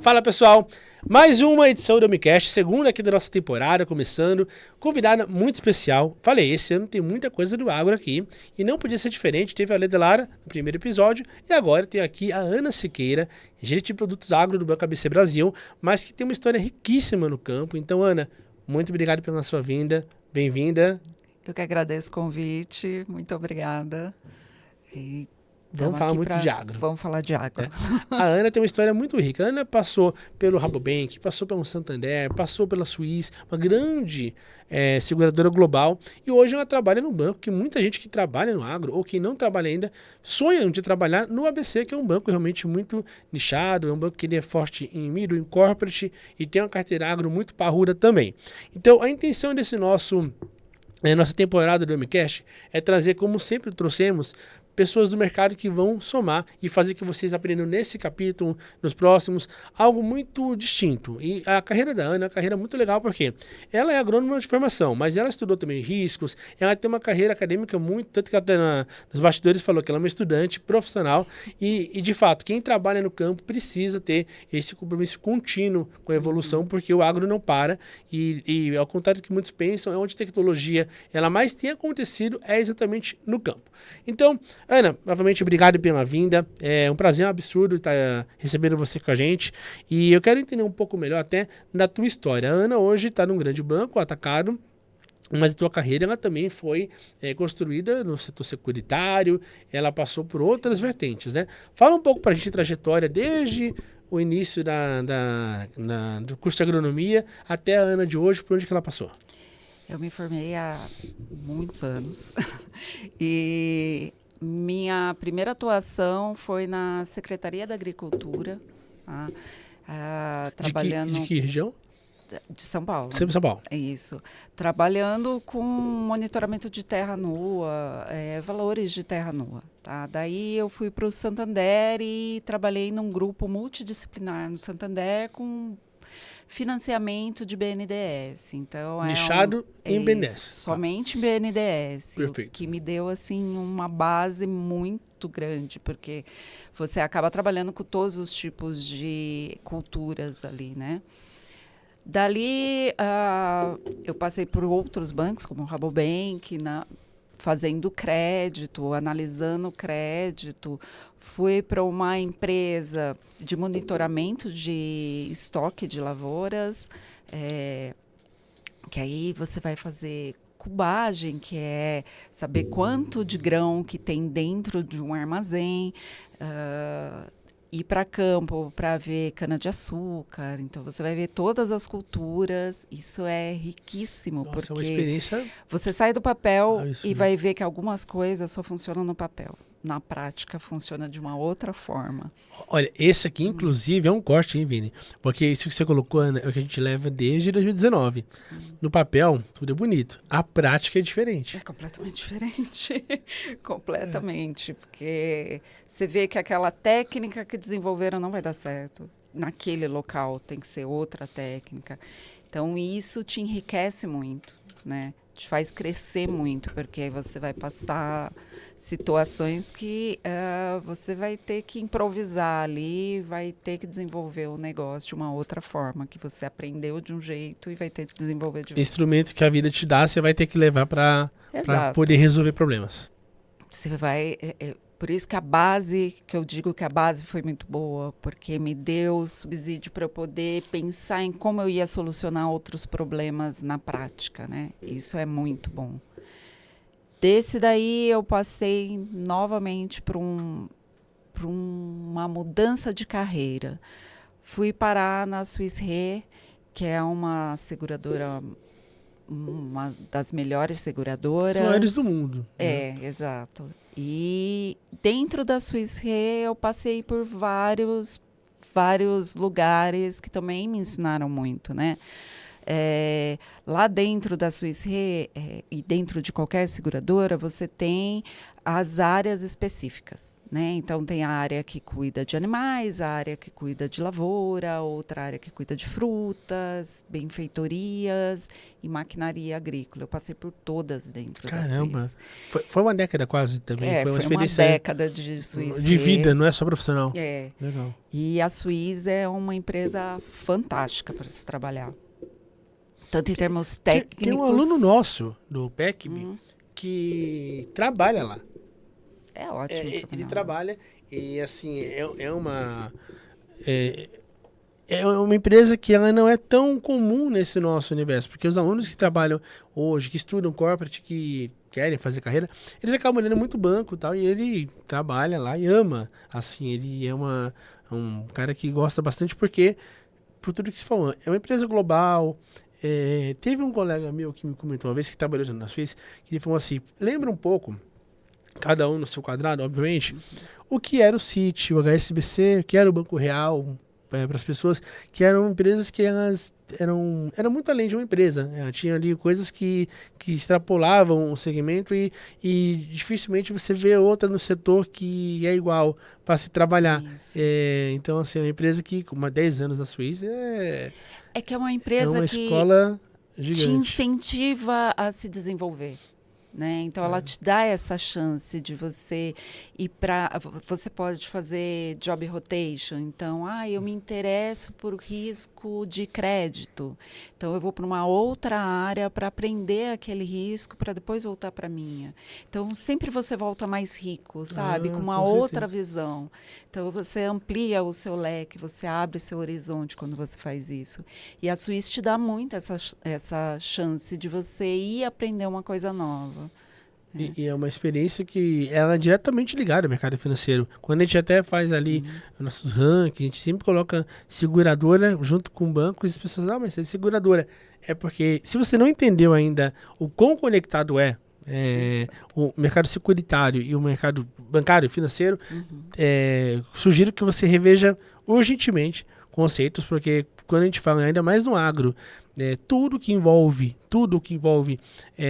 Fala pessoal, mais uma edição do Amicast, segunda aqui da nossa temporada, começando, convidada muito especial. Falei, esse ano tem muita coisa do agro aqui e não podia ser diferente, teve a Leda Lara no primeiro episódio e agora tem aqui a Ana Siqueira, gerente de produtos agro do Banco ABC Brasil, mas que tem uma história riquíssima no campo. Então Ana, muito obrigado pela sua vinda, bem-vinda. Eu que agradeço o convite, muito obrigada. E vamos falar muito de agro. Vamos falar de agro. A Ana tem uma história muito rica. A Ana passou pelo Rabobank, passou pelo Santander, passou pela Suisse, uma grande seguradora global. E hoje ela trabalha no banco que muita gente que trabalha no agro ou que não trabalha ainda sonham de trabalhar no ABC, que é um banco realmente muito nichado, é um banco que ele é forte em middle, em corporate e tem uma carteira agro muito parruda também. Então a intenção desse nossa temporada do MCast é trazer, como sempre trouxemos, pessoas do mercado que vão somar e fazer que vocês aprendam nesse capítulo, nos próximos, algo muito distinto. E a carreira da Ana é uma carreira muito legal porque ela é agrônoma de formação, mas ela estudou também riscos, ela tem uma carreira acadêmica muito, tanto que até nos bastidores falou que ela é uma estudante profissional e de fato, quem trabalha no campo precisa ter esse compromisso contínuo com a evolução, porque o agro não para e ao contrário do que muitos pensam, é onde a tecnologia ela mais tem acontecido é exatamente no campo. Então, Ana, novamente, obrigado pela vinda. É um prazer absurdo estar recebendo você com a gente. E eu quero entender um pouco melhor até da tua história. A Ana hoje está num grande banco, atacado, mas a tua carreira ela também foi construída no setor securitário, ela passou por outras vertentes, né? Fala um pouco para a gente a trajetória desde o início do curso de agronomia até a Ana de hoje, por onde que ela passou. Eu me formei há muitos anos e minha primeira atuação foi na Secretaria da Agricultura, trabalhando... De que região? De São Paulo. Sempre São Paulo. É isso. Trabalhando com monitoramento de terra nua, valores de terra nua. Tá? Daí eu fui para o Santander e trabalhei num grupo multidisciplinar no Santander com financiamento de BNDES. Então, nichado em BNDES. Somente em BNDES. Perfeito. Que me deu assim, uma base muito grande, porque você acaba trabalhando com todos os tipos de culturas ali, né? Dali, eu passei por outros bancos, como o Rabobank, fazendo crédito, analisando crédito. Fui para uma empresa de monitoramento de estoque de lavouras, que aí você vai fazer cubagem, que é saber quanto de grão que tem dentro de um armazém, ir para campo para ver cana-de-açúcar. Então, você vai ver todas as culturas. Isso é riquíssimo. Nossa, porque é uma experiência... você sai do papel e vai ver que algumas coisas só funcionam no papel. Na prática, funciona de uma outra forma. Olha, esse aqui, inclusive, é um corte, hein, Vini? Porque isso que você colocou, Ana, é o que a gente leva desde 2019. No papel, tudo é bonito. A prática é diferente. É completamente diferente. Completamente. Porque você vê que aquela técnica que desenvolveram não vai dar certo. Naquele local tem que ser outra técnica. Então, isso te enriquece muito, né? Te faz crescer muito, porque você vai passar situações que você vai ter que improvisar ali, vai ter que desenvolver o negócio de uma outra forma, que você aprendeu de um jeito e vai ter que desenvolver de outro. Instrumentos que a vida te dá, você vai ter que levar para poder resolver problemas. Você vai... por isso que a base, que eu digo que a base foi muito boa, porque me deu subsídio para eu poder pensar em como eu ia solucionar outros problemas na prática, né? Isso é muito bom. Desse daí eu passei novamente para uma mudança de carreira. Fui parar na Swiss Re, que é uma seguradora, uma das melhores seguradoras. Maiores do mundo. Exato. E dentro da Swiss Re eu passei por vários lugares que também me ensinaram muito, né? Lá dentro da Swiss Re e dentro de qualquer seguradora, você tem as áreas específicas. né? Então, tem a área que cuida de animais, a área que cuida de lavoura, outra área que cuida de frutas, benfeitorias e maquinaria agrícola. Eu passei por todas dentro da Caramba. Suíça. Foi uma década quase também. Foi uma experiência década de Suíça. de vida, não é só profissional. É. Legal. E a Suíça é uma empresa fantástica para se trabalhar. Tanto em termos técnicos... Tem um aluno nosso do PECB que trabalha lá. É ótimo. Ele trabalha e, assim, é uma empresa que ela não é tão comum nesse nosso universo, porque os alunos que trabalham hoje, que estudam corporate, que querem fazer carreira, eles acabam olhando muito banco e tal, e ele trabalha lá e ama, assim, ele é um cara que gosta bastante porque, por tudo que se falou, é uma empresa global. Teve um colega meu que me comentou uma vez que trabalhou na Suíça, que ele falou assim, lembra um pouco, cada um no seu quadrado, obviamente, o que era o Citi, o HSBC, o que era o Banco Real, para as pessoas, que eram empresas que elas eram muito além de uma empresa. Tinha ali coisas que extrapolavam o segmento e dificilmente você vê outra no setor que é igual para se trabalhar. Então, assim, é uma empresa que, com 10 anos na Suíça, é que é uma empresa uma que escola gigante. Te incentiva a se desenvolver. Né? Então, ela te dá essa chance de você ir para... Você pode fazer job rotation. Então, eu me interesso por risco de crédito. Então, eu vou para uma outra área para aprender aquele risco para depois voltar para a minha. Então, sempre você volta mais rico, sabe? Com uma outra visão. Então, você amplia o seu leque, você abre seu horizonte quando você faz isso. E a Suíça te dá muito essa chance de você ir aprender uma coisa nova. E é uma experiência que ela é diretamente ligada ao mercado financeiro. Quando a gente até faz ali nossos rankings, a gente sempre coloca seguradora junto com bancos e as pessoas, mas é seguradora. É porque se você não entendeu ainda o quão conectado o mercado securitário e o mercado bancário e financeiro, sugiro que você reveja urgentemente conceitos, porque quando a gente fala ainda mais no agro, tudo que envolve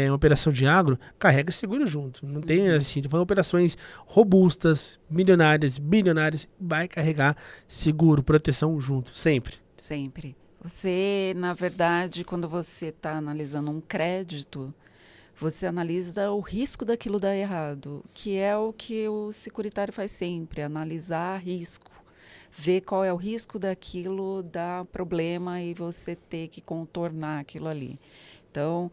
uma operação de agro carrega seguro junto. Não tem assim, falando operações robustas, milionárias, bilionárias, vai carregar seguro, proteção junto, sempre. Sempre. Você, na verdade, quando você está analisando um crédito, você analisa o risco daquilo dar errado, que é o que o securitário faz sempre, analisar risco. Ver qual é o risco daquilo dar problema e você ter que contornar aquilo ali. Então,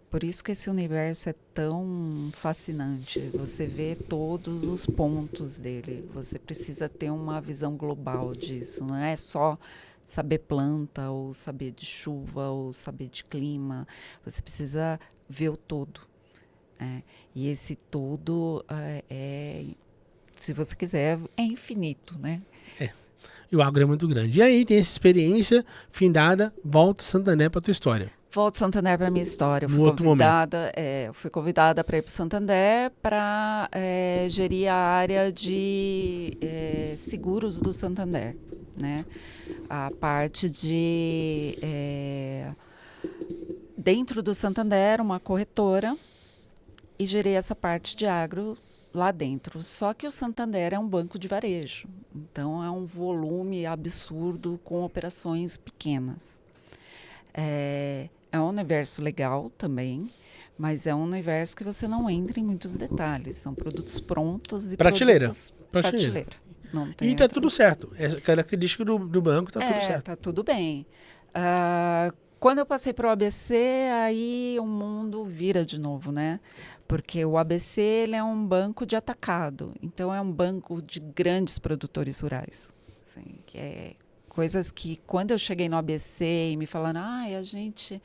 por isso que esse universo é tão fascinante. Você vê todos os pontos dele. Você precisa ter uma visão global disso. Não é só saber planta, ou saber de chuva, ou saber de clima. Você precisa ver o todo. E esse todo se você quiser, é infinito, né? E o agro é muito grande. E aí tem essa experiência findada, volta Santander para a tua história. Volto Santander para a minha história. Eu fui convidada para ir para o Santander para gerir a área de seguros do Santander, né? A parte de... dentro do Santander, uma corretora, e gerei essa parte de agro lá dentro. Só que o Santander é um banco de varejo. Então, é um volume absurdo com operações pequenas. É um universo legal também, mas é um universo que você não entra em muitos detalhes. São produtos prontos e prateleira. Prateleira. Não tem e tá tudo certo. É característica do banco, tá tudo certo. Tá tudo bem. Quando eu passei para o ABC, aí o mundo vira de novo, né? Porque o ABC ele é um banco de atacado. Então, é um banco de grandes produtores rurais. Assim, que é coisas que, quando eu cheguei no ABC e me falaram, a gente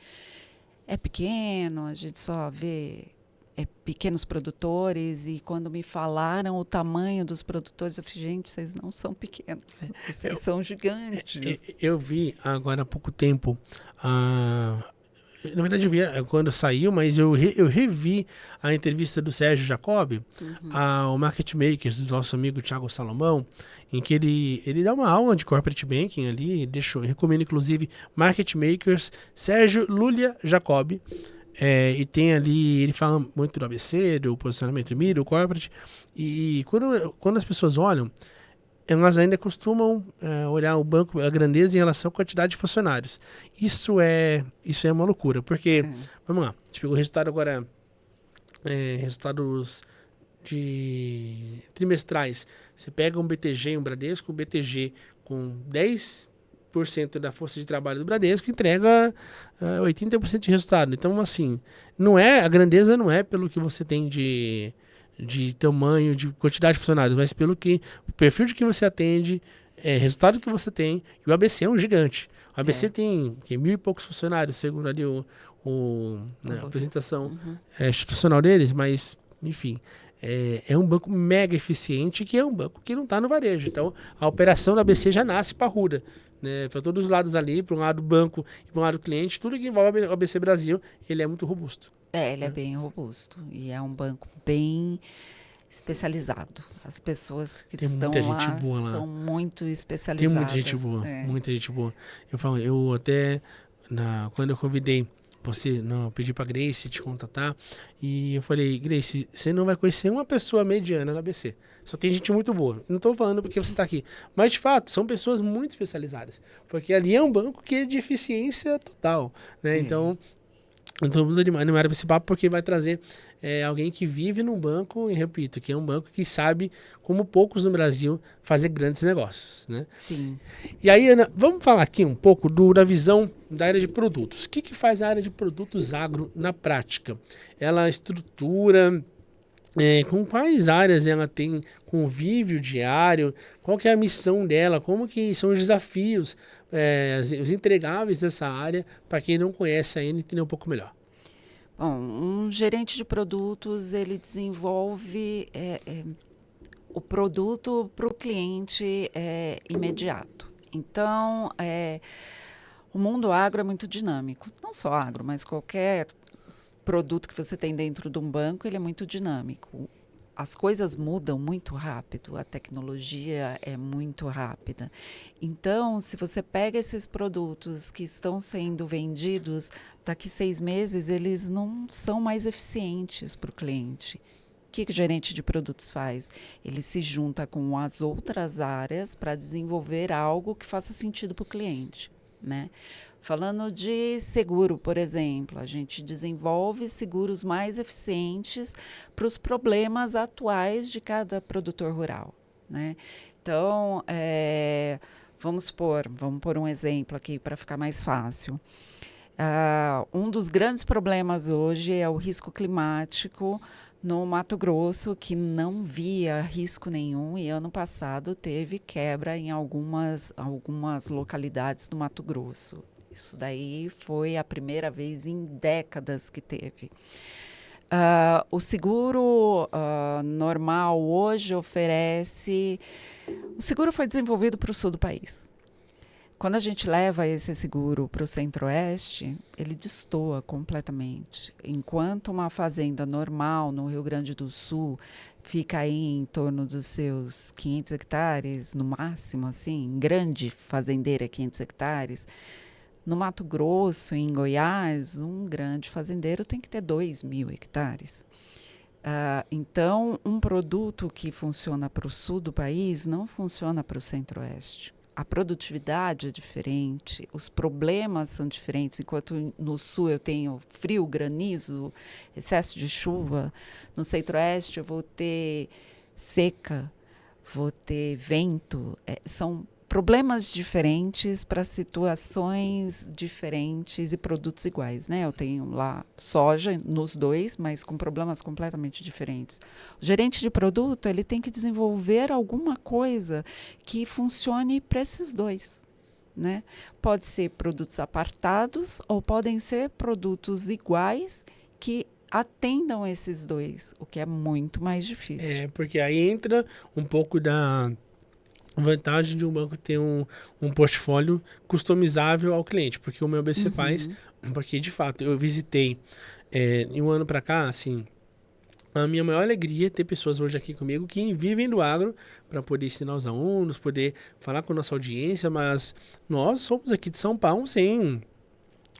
é pequeno, a gente só vê pequenos produtores. E quando me falaram o tamanho dos produtores, eu falei, gente, vocês não são pequenos, vocês são gigantes. Eu vi agora há pouco tempo, na verdade eu vi quando saiu, mas eu revi a entrevista do Sérgio Jacob ao Market Makers, do nosso amigo Thiago Salomão, em que ele dá uma aula de corporate banking ali, recomendo inclusive Market Makers, Sérgio Lulia Jacob. E tem ali, ele fala muito do ABC, do posicionamento middle, corporate, e quando as pessoas olham, elas ainda costumam olhar o banco, a grandeza em relação à quantidade de funcionários. Isso é uma loucura, porque, vamos lá, a gente pegou o resultado agora, resultados de trimestrais. Você pega um BTG, um Bradesco, um BTG com 10% da força de trabalho do Bradesco entrega 80% de resultado. Então, assim, a grandeza não é pelo que você tem de tamanho, de quantidade de funcionários, mas pelo o perfil de que você atende, resultado que você tem. E o ABC é um gigante. O ABC tem 1.000 e poucos funcionários, segundo ali a apresentação institucional deles, mas, enfim, é um banco mega eficiente, que é um banco que não está no varejo. Então, a operação da ABC já nasce parruda. Né, para todos os lados ali, para um lado banco e para um lado cliente, tudo que envolve o ABC Brasil, ele é muito robusto. Ele é bem robusto e é um banco bem especializado. As pessoas que estão lá são muito especializadas. Tem muita gente boa, muita gente boa. Eu até, quando eu convidei você, eu pedi pra Grace te contatar, e eu falei, Grace, você não vai conhecer uma pessoa mediana na ABC. Só tem gente muito boa. Não tô falando porque você tá aqui. Mas, de fato, são pessoas muito especializadas. Porque ali é um banco que é de eficiência total, né? Então, eu tô muito animado pra esse papo, porque vai trazer alguém que vive num banco, e repito, que é um banco que sabe, como poucos no Brasil, fazer grandes negócios, né? Sim. E aí, Ana, vamos falar aqui um pouco da visão da área de produtos. O que faz a área de produtos agro na prática? Ela estrutura, com quais áreas ela tem convívio diário, qual que é a missão dela, como que são os desafios, os entregáveis dessa área, para quem não conhece ainda entender um pouco melhor. Bom, um gerente de produtos, ele desenvolve o produto para o cliente imediato. Então, o mundo agro é muito dinâmico. Não só agro, mas qualquer produto que você tem dentro de um banco, ele é muito dinâmico. As coisas mudam muito rápido, a tecnologia é muito rápida. Então, se você pega esses produtos que estão sendo vendidos, daqui 6 meses, eles não são mais eficientes para o cliente. O que o gerente de produtos faz? Ele se junta com as outras áreas para desenvolver algo que faça sentido para o cliente, né? Falando de seguro, por exemplo, a gente desenvolve seguros mais eficientes para os problemas atuais de cada produtor rural, né? Então, vamos pôr um exemplo aqui para ficar mais fácil. Um dos grandes problemas hoje é o risco climático no Mato Grosso, que não via risco nenhum, e ano passado teve quebra em algumas localidades do Mato Grosso. Isso daí foi a primeira vez em décadas que teve. O seguro normal hoje oferece... O seguro foi desenvolvido para o sul do país. Quando a gente leva esse seguro para o centro-oeste, ele destoa completamente. Enquanto uma fazenda normal no Rio Grande do Sul fica aí em torno dos seus 500 hectares, no máximo, assim, grande fazendeira 500 hectares, no Mato Grosso, em Goiás, um grande fazendeiro tem que ter 2.000 hectares. Então, um produto que funciona para o sul do país não funciona para o centro-oeste. A produtividade é diferente, os problemas são diferentes. Enquanto no sul eu tenho frio, granizo, excesso de chuva, no centro-oeste eu vou ter seca, vou ter vento. São problemas diferentes para situações diferentes e produtos iguais, né? Eu tenho lá soja nos dois, mas com problemas completamente diferentes. O gerente de produto, ele tem que desenvolver alguma coisa que funcione para esses dois, né? Pode ser produtos apartados ou podem ser produtos iguais que atendam esses dois, o que é muito mais difícil. Porque aí entra um pouco da vantagem de um banco ter um portfólio customizável ao cliente, porque o meu ABC faz, porque de fato eu visitei em um ano para cá, assim, a minha maior alegria é ter pessoas hoje aqui comigo que vivem do agro para poder ensinar os alunos, poder falar com a nossa audiência, mas nós somos aqui de São Paulo sem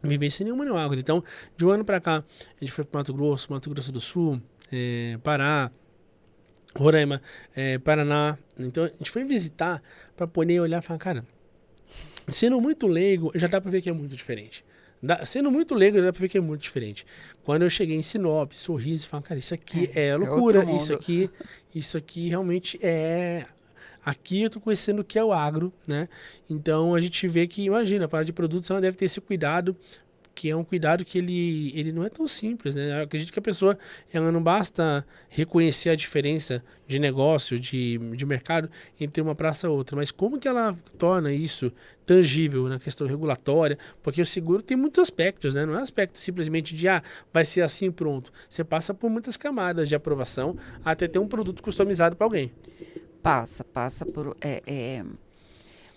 vivência nenhuma no agro. Então, de um ano para cá, a gente foi para Mato Grosso do Sul, Pará, Roraima, Paraná. Então, a gente foi visitar para poder olhar e falar, cara, sendo muito leigo, já dá para ver que é muito diferente. Sendo muito leigo, já dá para ver que é muito diferente. Quando eu cheguei em Sinop, Sorriso, falei, cara, isso aqui é loucura, isso aqui realmente é... Aqui eu tô conhecendo o que é o agro, né? Então a gente vê que, imagina, a parte de produtos ela deve ter esse cuidado, que é um cuidado que ele não é tão simples, né? Eu acredito que a pessoa, ela não basta reconhecer a diferença de negócio, de mercado entre uma praça e outra, mas como que ela torna isso tangível na questão regulatória? Porque o seguro tem muitos aspectos, né? Não é aspecto simplesmente de, vai ser assim e pronto. Você passa por muitas camadas de aprovação até ter um produto customizado para alguém. Passa por...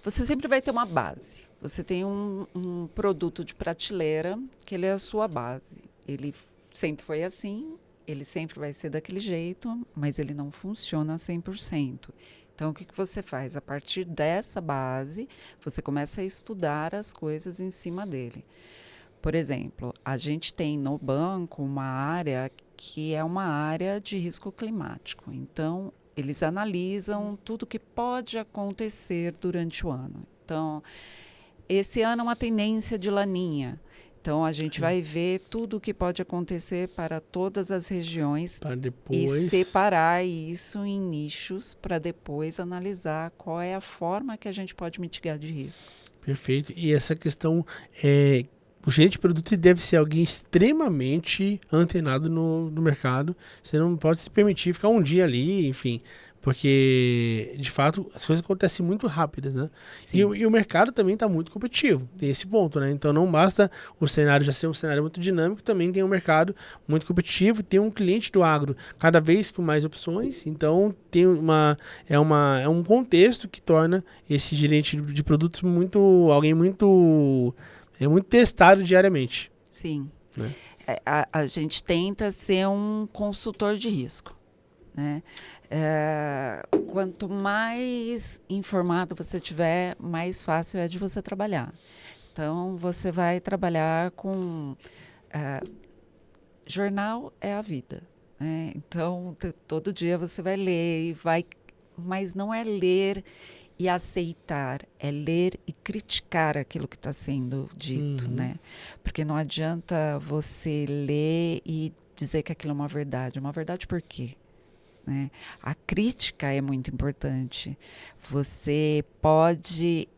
Você sempre vai ter uma base. Você tem um produto de prateleira que ele é a sua base. Ele sempre foi assim, ele sempre vai ser daquele jeito, mas ele não funciona 100%. Então, o que você faz? A partir dessa base, você começa a estudar as coisas em cima dele. Por exemplo, a gente tem no banco uma área que é uma área de risco climático. Então, eles analisam tudo que pode acontecer durante o ano. Então, esse ano é uma tendência de laninha. Então, a gente vai ver tudo o que pode acontecer para todas as regiões e separar isso em nichos para depois analisar qual é a forma que a gente pode mitigar de risco. Perfeito. E essa questão o gerente de produto deve ser alguém extremamente antenado no mercado. Você não pode se permitir ficar um dia ali, enfim, porque, de fato, as coisas acontecem muito rápidas, né? E o mercado também está muito competitivo, tem esse ponto, né? Então, não basta o cenário já ser um cenário muito dinâmico, também tem um mercado muito competitivo, tem um cliente do agro cada vez com mais opções, então tem é um contexto que torna esse gerente de produtos alguém muito testado diariamente. Sim. Né? A gente tenta ser um consultor de risco. Né? Quanto mais informado você tiver, mais fácil é de você trabalhar. Então, você vai trabalhar com... jornal é a vida. Né? Então, todo dia você vai ler, mas não é ler e aceitar, é ler e criticar aquilo que está sendo dito, né? Porque não adianta você ler e dizer que aquilo é uma verdade. Uma verdade por quê? Né? A crítica é muito importante. Você pode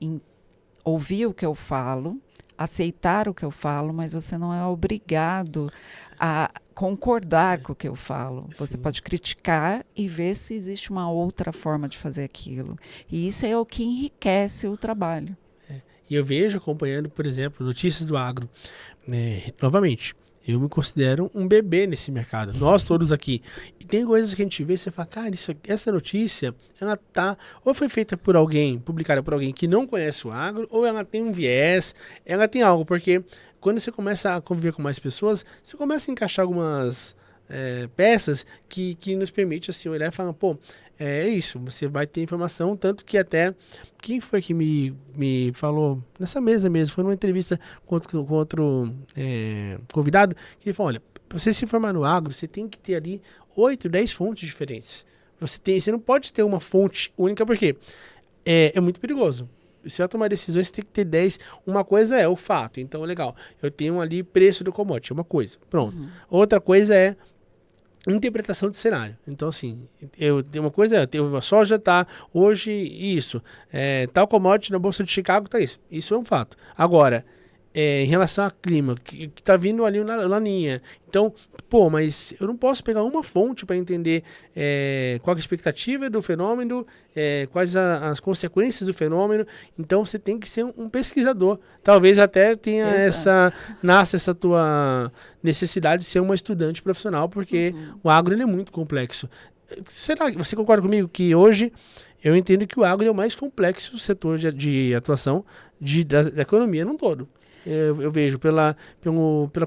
ouvir o que eu falo, aceitar o que eu falo, mas você não é obrigado a concordar com o que eu falo. Você pode criticar e ver se existe uma outra forma de fazer aquilo. E isso é o que enriquece o trabalho. E eu vejo, acompanhando, por exemplo, notícias do agro, novamente, eu me considero um bebê nesse mercado. Nós todos aqui. E tem coisas que a gente vê e você fala, cara, essa notícia, ela ou foi feita por alguém, publicada por alguém que não conhece o agro, ou ela tem um viés, ela tem algo, porque quando você começa a conviver com mais pessoas, você começa a encaixar algumas peças que nos permite assim, olhar e falar, é isso, você vai ter informação, tanto que até, quem foi que me falou, nessa mesa mesmo, foi numa entrevista com outro convidado, que ele falou, olha, para você se informar no agro, você tem que ter ali 8, 10 fontes diferentes. Você não pode ter uma fonte única, porque é muito perigoso. Você vai tomar decisões, você tem que ter 10. Uma coisa é o fato, então legal, eu tenho ali preço do commodity, uma coisa, pronto. Outra coisa é interpretação de cenário. Então, assim, uma coisa a soja tá hoje isso, tal commodity na Bolsa de Chicago tá isso. Isso é um fato. Agora, em relação ao clima, que tá vindo ali na laninha. Então, mas eu não posso pegar uma fonte para entender qual é a expectativa do fenômeno, quais as consequências do fenômeno. Então, você tem que ser um pesquisador. Talvez até tenha nasce essa tua necessidade de ser uma estudante profissional, porque o agro ele é muito complexo. Será que você concorda comigo que hoje eu entendo que o agro é o mais complexo setor de atuação da economia num todo? Eu vejo pela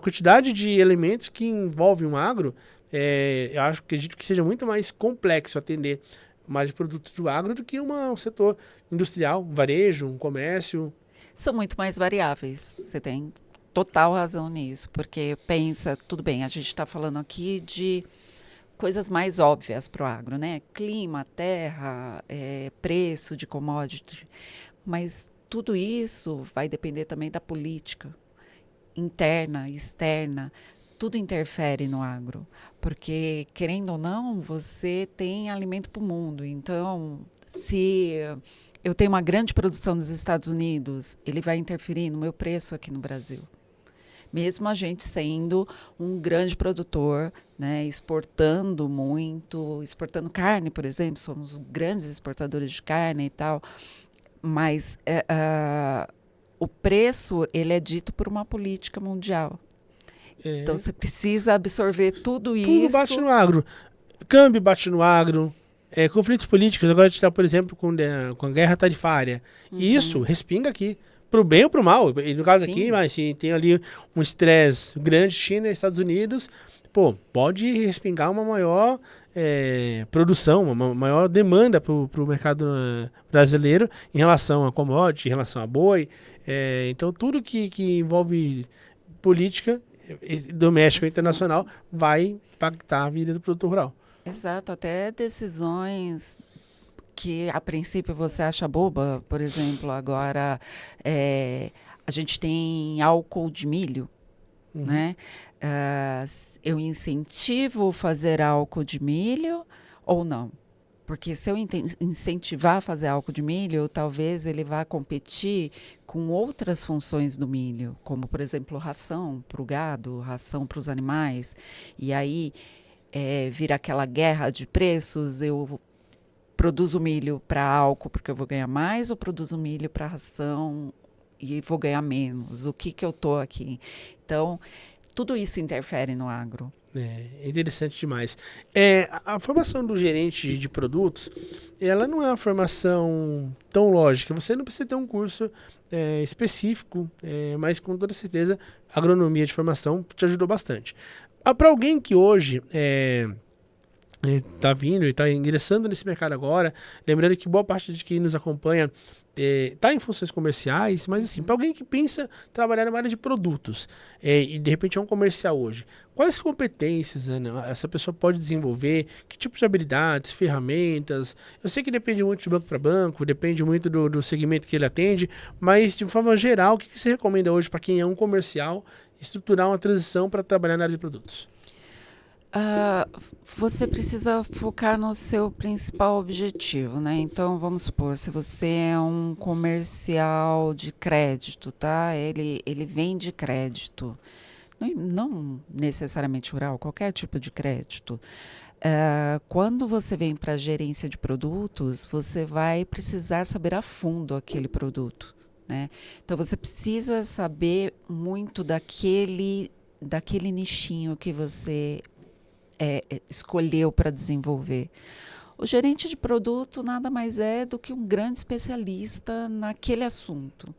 quantidade de elementos que envolvem um agro, eu acredito que seja muito mais complexo atender mais produtos do agro do que um setor industrial, um varejo, um comércio. São muito mais variáveis. Você tem total razão nisso, porque pensa, tudo bem, a gente está falando aqui de coisas mais óbvias para o agro, né? Clima, terra, preço de commodity, mas tudo isso vai depender também da política interna, externa, tudo interfere no agro, porque, querendo ou não, você tem alimento para o mundo. Então, se eu tenho uma grande produção nos Estados Unidos, ele vai interferir no meu preço aqui no Brasil. Mesmo a gente sendo um grande produtor, né, exportando muito, exportando carne, por exemplo, somos grandes exportadores de carne e tal, mas o preço ele é dito por uma política mundial. Então você precisa absorver tudo isso. Tudo bate no agro. Câmbio bate no agro. Conflitos políticos, agora a gente está, por exemplo, com a guerra tarifária. E isso respinga aqui. Pro bem ou pro mal. E no caso aqui, mas se tem ali um estresse grande, China e Estados Unidos, pode respingar uma maior produção, uma maior demanda pro mercado brasileiro em relação a commodity, em relação a boi. Então, tudo que envolve política doméstica ou internacional vai impactar a vida do produtor rural. Exato, até decisões que a princípio você acha boba, por exemplo, agora a gente tem álcool de milho, né? Eu incentivo fazer álcool de milho ou não? Porque se eu incentivar a fazer álcool de milho, talvez ele vá competir com outras funções do milho, como, por exemplo, ração para o gado, ração para os animais. E aí vira aquela guerra de preços, eu produzo milho para álcool porque eu vou ganhar mais ou produzo milho para ração e vou ganhar menos? O que eu estou aqui? Então, tudo isso interfere no agro. É interessante demais. A formação do gerente de produtos, ela não é uma formação tão lógica. Você não precisa ter um curso específico, mas com toda certeza a agronomia de formação te ajudou bastante. Para alguém que hoje está vindo e está ingressando nesse mercado agora, lembrando que boa parte de quem nos acompanha está em funções comerciais, mas assim, para alguém que pensa trabalhar na área de produtos e de repente é um comercial hoje, quais competências, Ana, essa pessoa pode desenvolver, que tipo de habilidades, ferramentas? Eu sei que depende muito de banco para banco, depende muito do segmento que ele atende, mas de forma geral, o que você recomenda hoje para quem é um comercial estruturar uma transição para trabalhar na área de produtos? Você precisa focar no seu principal objetivo, né? Então, vamos supor, se você é um comercial de crédito, tá? Ele vende crédito, não necessariamente rural, qualquer tipo de crédito. Quando você vem para a gerência de produtos, você vai precisar saber a fundo aquele produto, né? Então, você precisa saber muito daquele nichinho que você escolheu para desenvolver. O gerente de produto nada mais é do que um grande especialista naquele assunto.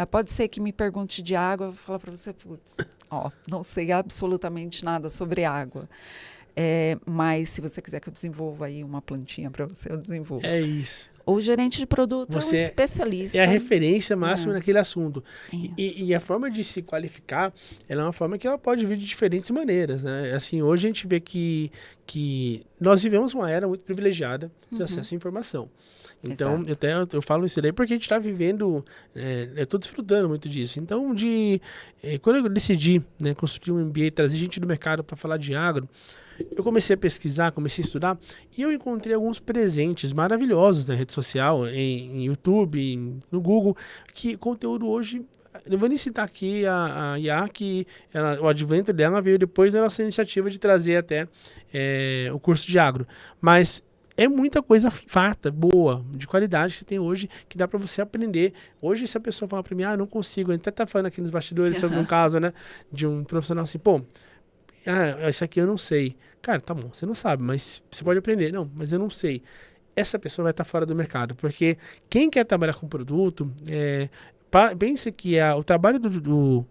Pode ser que me pergunte de água, eu vou falar para você, não sei absolutamente nada sobre água. Mas se você quiser que eu desenvolva aí uma plantinha para você, eu desenvolvo. É isso. O gerente de produto você é um especialista. É a referência máxima naquele assunto. E a forma de se qualificar, ela é uma forma que ela pode vir de diferentes maneiras, né? Assim, hoje a gente vê que nós vivemos uma era muito privilegiada de acesso à informação. Então, eu falo isso daí porque a gente está vivendo, eu estou desfrutando muito disso. Então, quando eu decidi construir um MBA e trazer gente do mercado para falar de agro, eu comecei a pesquisar, comecei a estudar e eu encontrei alguns presentes maravilhosos na rede social, em YouTube, no Google, que conteúdo hoje... Eu vou nem citar aqui a IA, que o advento dela veio depois da nossa iniciativa de trazer até o curso de agro. Mas é muita coisa farta, boa, de qualidade que você tem hoje, que dá para você aprender. Hoje, se a pessoa falar para mim, não consigo, a gente até tá falando aqui nos bastidores sobre um caso, né, de um profissional assim, isso aqui eu não sei. Cara, tá bom, você não sabe, mas você pode aprender. Não, mas eu não sei. Essa pessoa vai estar fora do mercado, porque quem quer trabalhar com produto, pensa que o trabalho do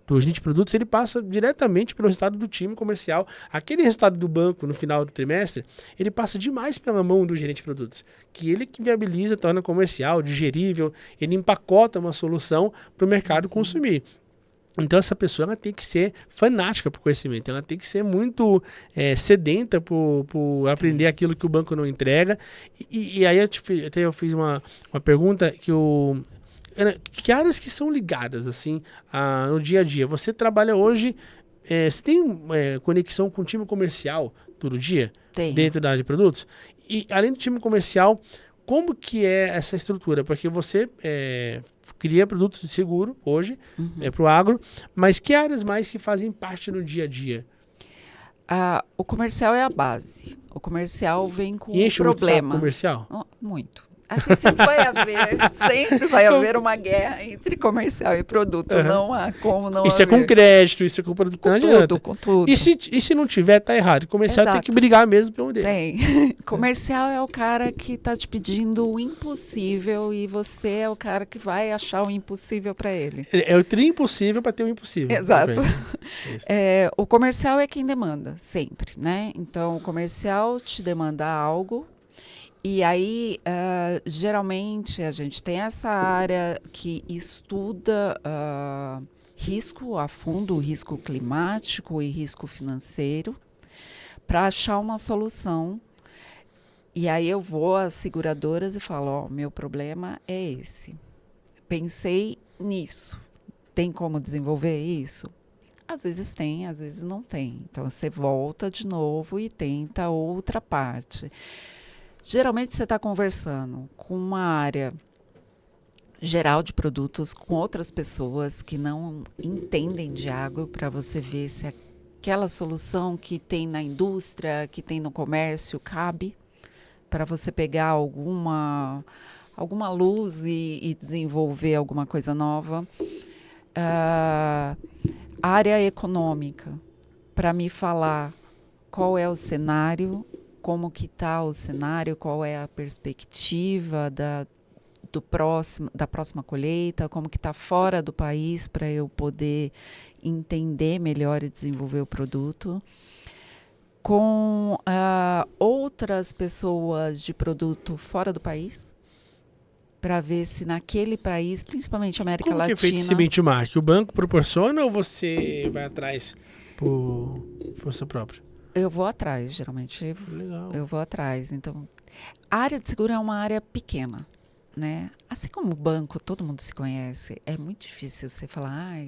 gerente de produtos, ele passa diretamente pelo resultado do time comercial. Aquele resultado do banco no final do trimestre, ele passa demais pela mão do gerente de produtos, que ele que viabiliza, torna comercial, digerível, ele empacota uma solução para o mercado consumir. Então essa pessoa ela tem que ser fanática por conhecimento, ela tem que ser muito sedenta por aprender aquilo que o banco não entrega. E aí até eu fiz uma pergunta que áreas que são ligadas assim no dia a dia? Você trabalha hoje, você tem conexão com o time comercial todo dia? Tenho. Dentro da área de produtos? E além do time comercial, como que é essa estrutura? Porque você cria produtos de seguro hoje para o agro, mas que áreas mais que fazem parte no dia a dia? O comercial é a base. O comercial vem com Enche um problema. Muito comercial? Muito. Assim, sempre vai haver uma guerra entre comercial e produto. Não há como não Isso haver. É com crédito, isso é com produto, não adianta. Com tudo. E se não tiver, tá errado. O comercial tem que brigar mesmo pelo dele. Tem. Comercial é o cara que tá te pedindo o impossível e você é o cara que vai achar o impossível para ele. É o tri impossível para ter o impossível. Exato. O comercial é quem demanda, sempre, né? Então, o comercial te demanda algo. E aí, geralmente, a gente tem essa área que estuda risco a fundo, risco climático e risco financeiro, para achar uma solução. E aí eu vou às seguradoras e falo, meu problema é esse. Pensei nisso. Tem como desenvolver isso? Às vezes tem, às vezes não tem. Então, você volta de novo e tenta outra parte. Geralmente você está conversando com uma área geral de produtos, com outras pessoas que não entendem de agro, para você ver se aquela solução que tem na indústria, que tem no comércio, cabe, para você pegar alguma luz e desenvolver alguma coisa nova. Área econômica, para me falar qual é o cenário, como que está o cenário, qual é a perspectiva da próxima colheita, como que está fora do país para eu poder entender melhor e desenvolver o produto. Com outras pessoas de produto fora do país, para ver se naquele país, principalmente América Latina... Como que é feito esse benchmark? O banco proporciona ou você vai atrás por força própria? Eu vou atrás, geralmente. Legal. Eu vou atrás. Então, a área de seguro é uma área pequena, né? Assim como o banco, todo mundo se conhece. É muito difícil você falar,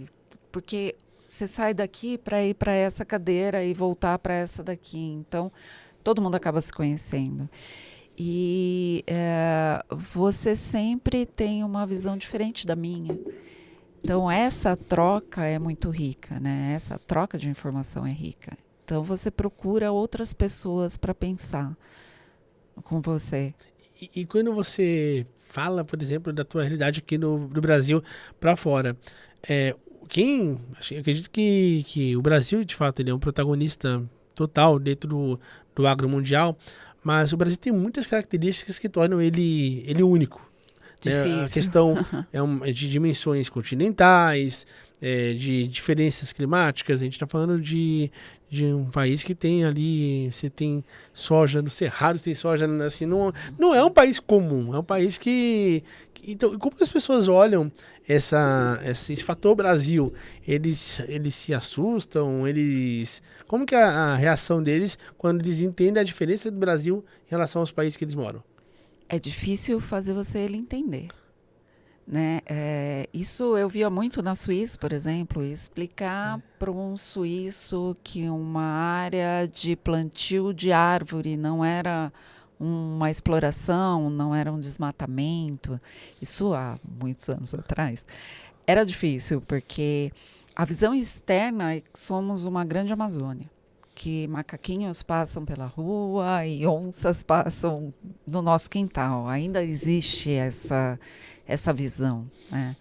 porque você sai daqui para ir para essa cadeira e voltar para essa daqui. Então, todo mundo acaba se conhecendo. E você sempre tem uma visão diferente da minha. Então, essa troca é muito rica, né? Essa troca de informação é rica. Então, você procura outras pessoas para pensar com você. E quando você fala, por exemplo, da tua realidade aqui no Brasil para fora, eu acredito que o Brasil, de fato, ele é um protagonista total dentro do agro mundial, mas o Brasil tem muitas características que tornam ele único. Difícil. A questão de dimensões continentais, de diferenças climáticas. A gente está falando de um país que tem ali, você tem soja no Cerrado, você tem soja assim, não é um país comum, é um país que então, como as pessoas olham esse fator Brasil, eles se assustam, como que é a reação deles quando eles entendem a diferença do Brasil em relação aos países que eles moram? É difícil fazer ele entender, né? Isso eu via muito na Suíça, por exemplo, explicar para um suíço que uma área de plantio de árvore não era uma exploração, não era um desmatamento. Isso há muitos anos atrás. Era difícil, porque a visão externa é que somos uma grande Amazônia, que macaquinhos passam pela rua e onças passam no nosso quintal. Ainda existe essa visão, né?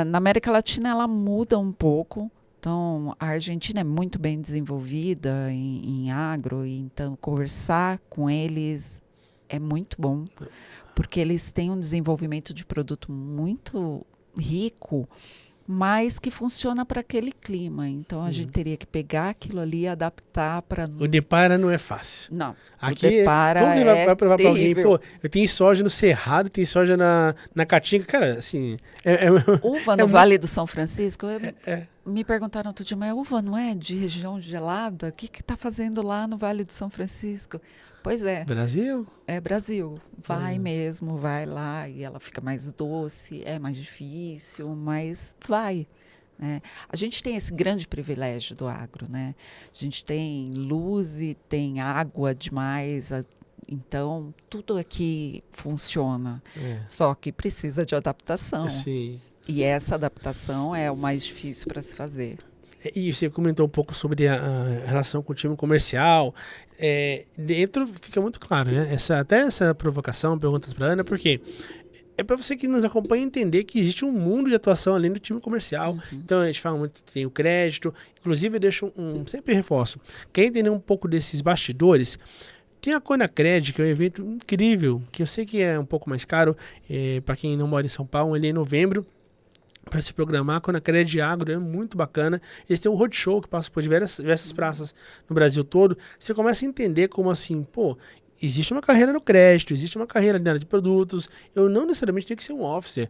Na América Latina ela muda um pouco. Então, a Argentina é muito bem desenvolvida em agro, e então conversar com eles é muito bom, porque eles têm um desenvolvimento de produto muito rico, mas que funciona para aquele clima. Então, a gente teria que pegar aquilo ali e adaptar para... O Depara não é fácil. Não, aqui, o Depara vai provar para alguém, terrível. eu tenho soja no Cerrado, tem soja na Caatinga, cara, assim... Uva no Vale do São Francisco Me perguntaram outro dia, mas uva não é de região gelada? O que está fazendo lá no Vale do São Francisco? Pois é, Brasil? é Brasil. Vai mesmo, vai lá e ela fica mais doce, é mais difícil, mas vai. Né? A gente tem esse grande privilégio do agro, né? A gente tem luz e tem água demais, então tudo aqui funciona, só que precisa de adaptação. Sim. E essa adaptação é o mais difícil para se fazer. E você comentou um pouco sobre a relação com o time comercial. Dentro fica muito claro, né? Até essa provocação, perguntas para Ana, porque é para você que nos acompanha entender que existe um mundo de atuação além do time comercial. Então a gente fala muito, tem o crédito. Inclusive eu deixo sempre reforço. Quer entender um pouco desses bastidores? Tem a Conacred, que é um evento incrível, que eu sei que é um pouco mais caro, para quem não mora em São Paulo, ele é em novembro. Para se programar, quando a Cred Agro é muito bacana. Eles têm um roadshow que passa por diversas praças no Brasil todo. Você começa a entender como assim, existe uma carreira no crédito, existe uma carreira na área de produtos. Eu não necessariamente tenho que ser um officer.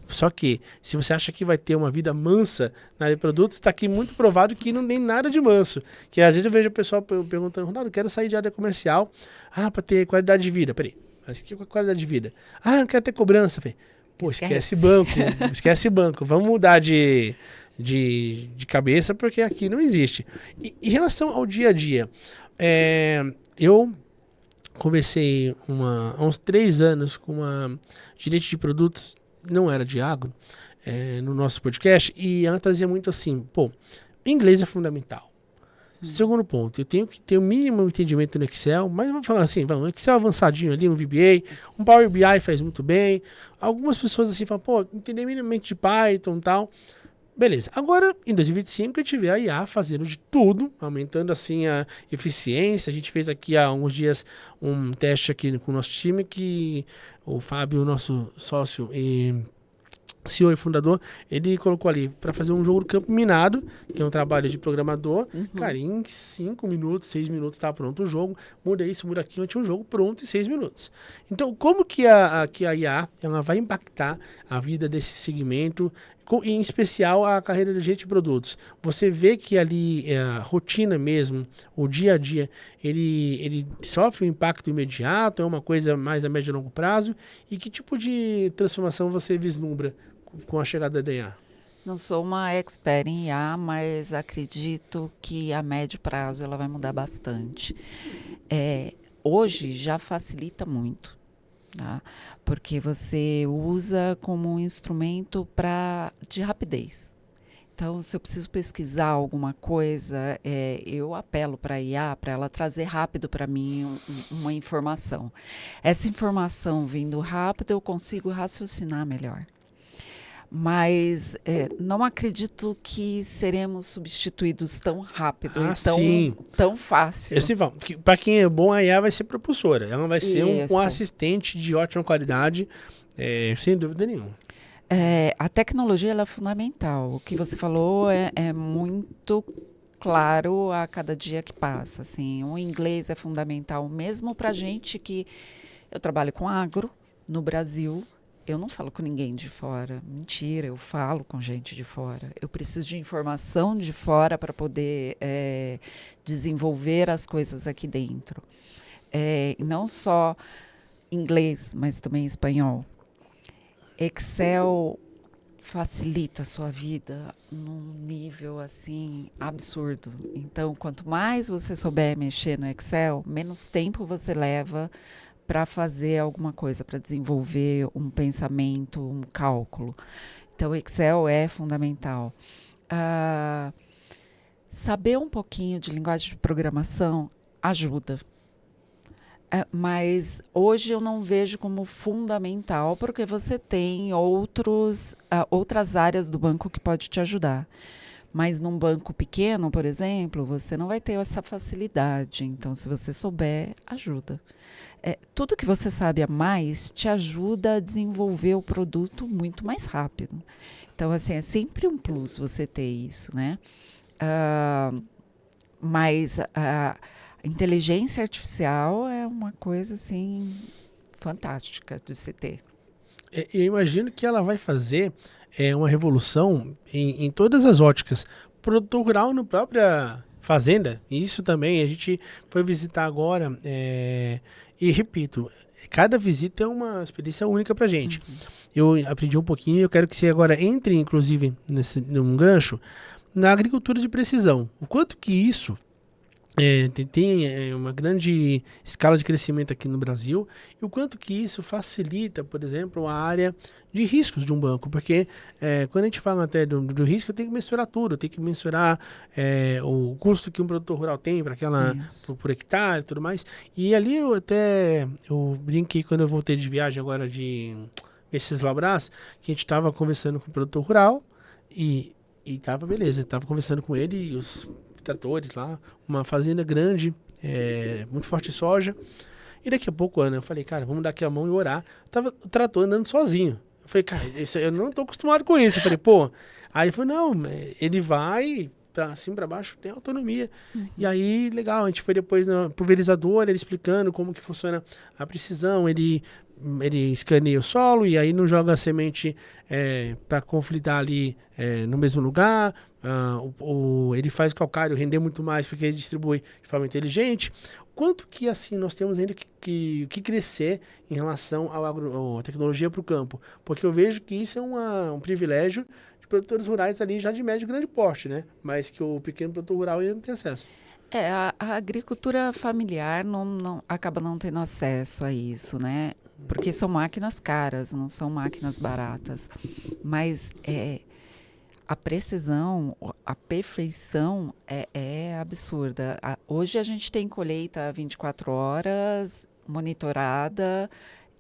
Só que, se você acha que vai ter uma vida mansa na área de produtos, está aqui muito provado que não tem nada de manso. Que às vezes eu vejo o pessoal perguntando, Ronaldo, quero sair de área comercial. Para ter qualidade de vida. Peraí, mas que qualidade de vida? Não quero ter cobrança, velho. Esquece banco. Vamos mudar de cabeça, porque aqui não existe. Em relação ao dia a dia, eu conversei há uns 3 anos com uma gerente de produtos, não era de agro, no nosso podcast, e ela trazia muito assim, inglês é fundamental. Segundo ponto, eu tenho que ter o mínimo entendimento no Excel, mas vamos falar assim, um Excel avançadinho ali, um VBA, um Power BI faz muito bem. Algumas pessoas assim falam, entender minimamente de Python e tal. Beleza. Agora, em 2025, a gente vê a IA fazendo de tudo, aumentando assim a eficiência. A gente fez aqui há alguns dias um teste aqui com o nosso time, que o Fábio, nosso sócio e CEO e fundador, ele colocou ali para fazer um jogo do campo minado, que é um trabalho de programador. Cara, em 5 minutos, 6 minutos tá pronto o jogo. Muda isso, muda aquilo, tinha um jogo pronto em 6 minutos. Então, como que a IA ela vai impactar a vida desse segmento, em especial a carreira de gerente de produtos? Você vê que ali a rotina mesmo, o dia a dia, ele sofre um impacto imediato, é uma coisa mais a médio e longo prazo? E que tipo de transformação você vislumbra com a chegada da IA? Não sou uma expert em IA, mas acredito que a médio prazo ela vai mudar bastante. Hoje já facilita muito, tá? Porque você usa como um instrumento de rapidez. Então, se eu preciso pesquisar alguma coisa, eu apelo para a IA, para ela trazer rápido para mim uma informação. Essa informação vindo rápido, eu consigo raciocinar melhor. Mas não acredito que seremos substituídos tão rápido e tão fácil. Para quem é bom, a IA vai ser propulsora. Ela vai ser um assistente de ótima qualidade, sem dúvida nenhuma. A tecnologia ela é fundamental. O que você falou é muito claro a cada dia que passa. Assim, o inglês é fundamental mesmo para gente que... Eu trabalho com agro no Brasil. Eu não falo com ninguém de fora. Mentira, eu falo com gente de fora. Eu preciso de informação de fora para poder desenvolver as coisas aqui dentro. Não só inglês, mas também espanhol. Excel facilita a sua vida num nível assim absurdo. Então, quanto mais você souber mexer no Excel, menos tempo você leva para fazer alguma coisa, para desenvolver um pensamento, um cálculo. Então, o Excel é fundamental. Saber um pouquinho de linguagem de programação ajuda. Mas hoje eu não vejo como fundamental, porque você tem outras áreas do banco que pode te ajudar. Mas num banco pequeno, por exemplo, você não vai ter essa facilidade. Então, se você souber, ajuda. Tudo que você sabe a mais te ajuda a desenvolver o produto muito mais rápido. Então, assim, é sempre um plus você ter isso, né? Mas a inteligência artificial é uma coisa, assim, fantástica de se ter. Eu imagino que ela vai fazer é uma revolução em todas as óticas. Produtor rural na própria fazenda, isso também a gente foi visitar agora, e repito, cada visita é uma experiência única pra gente. Eu aprendi um pouquinho, eu quero que você agora entre, inclusive, num gancho, na agricultura de precisão. O quanto que isso tem uma grande escala de crescimento aqui no Brasil e o quanto que isso facilita, por exemplo, a área de riscos de um banco, porque quando a gente fala até do risco, eu tenho que mensurar tudo, eu tenho que mensurar o custo que um produtor rural tem para por hectare e tudo mais, e ali eu brinquei quando eu voltei de viagem agora de esses Labras, que a gente estava conversando com o produtor rural e tava beleza, tava conversando com ele e os tratores lá, uma fazenda grande, muito forte em soja. E daqui a pouco, Ana, eu falei, cara, vamos dar aqui a mão e orar. Tava o trator andando sozinho. Eu falei, cara, eu não tô acostumado com isso. Eu falei, pô. Aí ele falou, não, ele vai pra cima, pra baixo, tem autonomia. E aí, legal, a gente foi depois no pulverizador, ele explicando como que funciona a precisão, ele escaneia o solo e aí não joga a semente para conflitar ali no mesmo lugar. Ele faz o calcário render muito mais porque ele distribui de forma inteligente. Quanto que assim nós temos ainda que crescer em relação à tecnologia para o campo? Porque eu vejo que isso é um privilégio de produtores rurais ali já de médio e grande porte, né? Mas que o pequeno produtor rural ainda não tem acesso. A agricultura familiar acaba não tendo acesso a isso, né? Porque são máquinas caras, não são máquinas baratas. Mas a precisão, a perfeição é absurda. Hoje a gente tem colheita 24 horas, monitorada,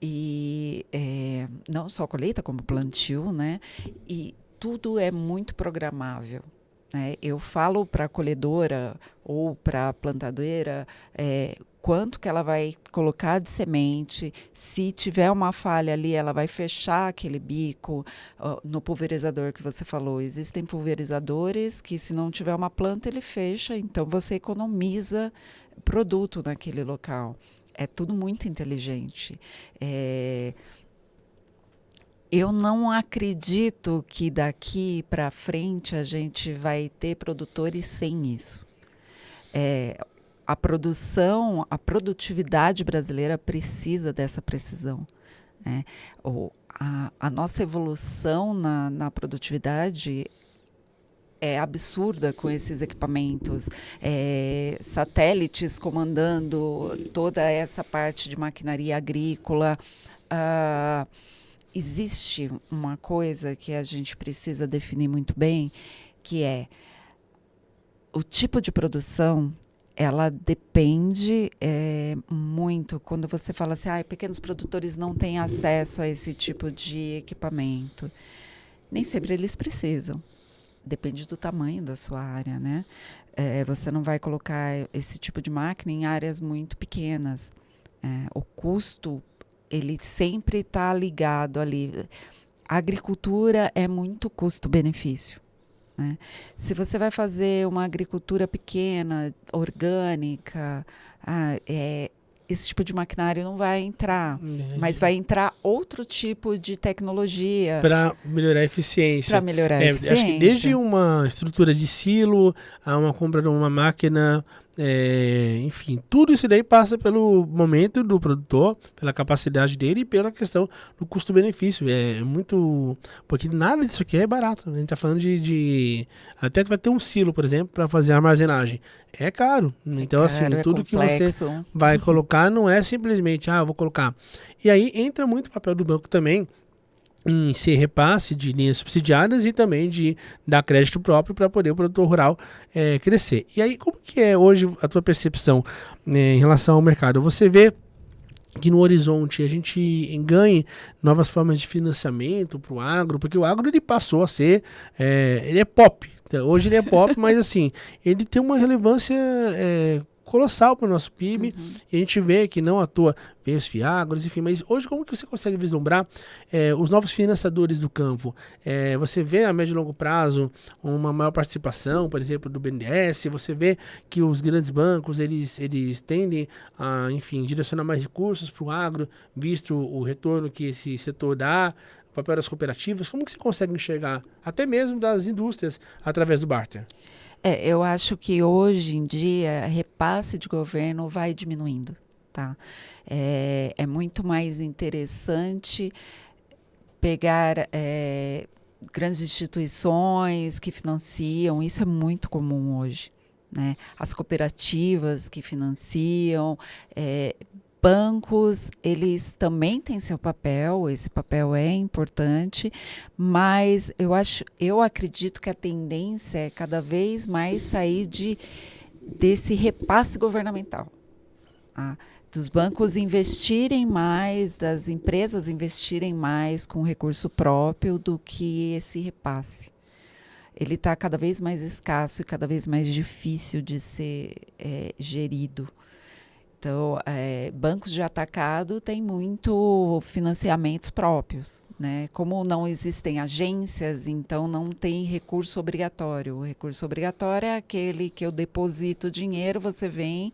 e não só colheita, como plantio, né? E tudo é muito programável. Eu falo para a colhedora ou para a plantadeira quanto que ela vai colocar de semente, se tiver uma falha ali, ela vai fechar aquele bico. No pulverizador que você falou, existem pulverizadores que se não tiver uma planta, ele fecha, então você economiza produto naquele local. É tudo muito inteligente. Eu não acredito que daqui para frente a gente vai ter produtores sem isso. A produtividade brasileira precisa dessa precisão. A nossa evolução na produtividade é absurda com esses equipamentos. Satélites comandando toda essa parte de maquinaria agrícola. Existe uma coisa que a gente precisa definir muito bem, que é o tipo de produção, ela depende muito. Quando você fala assim, pequenos produtores não têm acesso a esse tipo de equipamento. Nem sempre eles precisam. Depende do tamanho da sua área, né? Você não vai colocar esse tipo de máquina em áreas muito pequenas. O custo ele sempre está ligado ali. A agricultura é muito custo-benefício, né? Se você vai fazer uma agricultura pequena, orgânica, esse tipo de maquinário não vai entrar, mas vai entrar outro tipo de tecnologia. Para melhorar a eficiência. Acho que desde uma estrutura de silo, a uma compra de uma máquina, enfim, tudo isso daí passa pelo momento do produtor, pela capacidade dele e pela questão do custo-benefício. Muito... Porque nada disso aqui é barato. A gente está falando até vai ter um silo, por exemplo, para fazer armazenagem. É caro. Então, assim, tudo complexo. Que você vai colocar não é simplesmente, eu vou colocar. E aí entra muito o papel do banco também em ser repasse de linhas subsidiadas e também de dar crédito próprio para poder o produtor rural crescer. E aí, como que é hoje a tua percepção em relação ao mercado? Você vê que no horizonte a gente ganhe novas formas de financiamento para o agro, porque o agro ele passou a ser, ele é pop. Hoje ele é pop, mas assim, ele tem uma relevância colossal para o nosso PIB, e a gente vê que não à toa vem os fiagros, enfim, mas hoje como que você consegue vislumbrar os novos financiadores do campo? Você vê a médio e longo prazo uma maior participação, por exemplo, do BNDES, você vê que os grandes bancos, eles tendem a, enfim, direcionar mais recursos para o agro, visto o retorno que esse setor dá. o papel das cooperativas? Como que você consegue enxergar, até mesmo das indústrias, através do barter? Eu acho que hoje em dia, repasse de governo vai diminuindo, tá? É muito mais interessante pegar grandes instituições que financiam, isso é muito comum hoje, né? As cooperativas que financiam, bancos, eles também têm seu papel, esse papel é importante, mas eu acredito que a tendência é cada vez mais sair desse repasse governamental. Dos bancos investirem mais, das empresas investirem mais com recurso próprio do que esse repasse. Ele está cada vez mais escasso e cada vez mais difícil de ser gerido. Então, bancos de atacado têm muito financiamentos próprios, né? Como não existem agências, então não tem recurso obrigatório. O recurso obrigatório é aquele que eu deposito o dinheiro, você vem,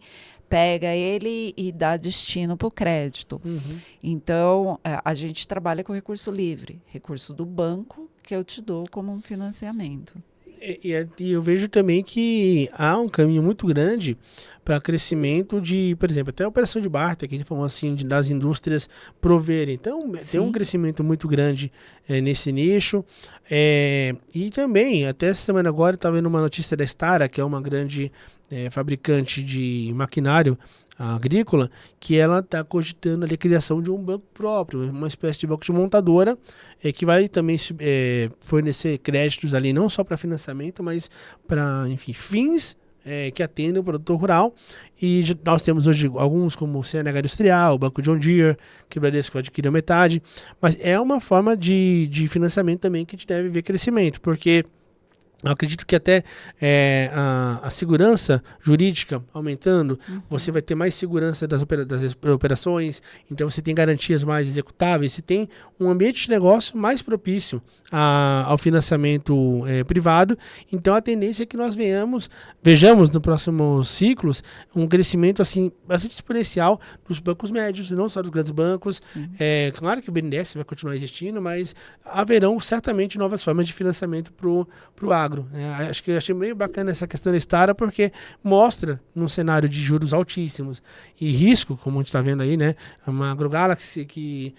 pega ele e dá destino para o crédito. Uhum. Então, a gente trabalha com recurso livre, recurso do banco que eu te dou como um financiamento. E eu vejo também que há um caminho muito grande para crescimento de, por exemplo, até a operação de barter, que a gente falou assim, das indústrias proverem. Então, Sim. tem um crescimento muito grande nesse nicho. E também, até essa semana agora, estava vendo uma notícia da Stara, que é uma grande fabricante de maquinário agrícola, que ela está cogitando ali a criação de um banco próprio, uma espécie de banco de montadora, que vai também fornecer créditos ali, não só para financiamento, mas para, enfim, fins que atendem o produtor rural. E nós temos hoje alguns como o CNH Industrial, o Banco John Deere, que o Bradesco adquiriu metade, mas é uma forma de financiamento também que a gente deve ver crescimento, porque eu acredito que até a segurança jurídica aumentando, você vai ter mais segurança das operações, então você tem garantias mais executáveis, você tem um ambiente de negócio mais propício ao financiamento privado. Então a tendência é que nós vejamos nos próximos ciclos um crescimento assim bastante exponencial dos bancos médios, não só dos grandes bancos. Claro que o BNDES vai continuar existindo, mas haverão certamente novas formas de financiamento para o agro. Acho que eu achei meio bacana essa questão da Stara, porque mostra num cenário de juros altíssimos e risco, como a gente está vendo aí, né? Uma AgroGalaxy que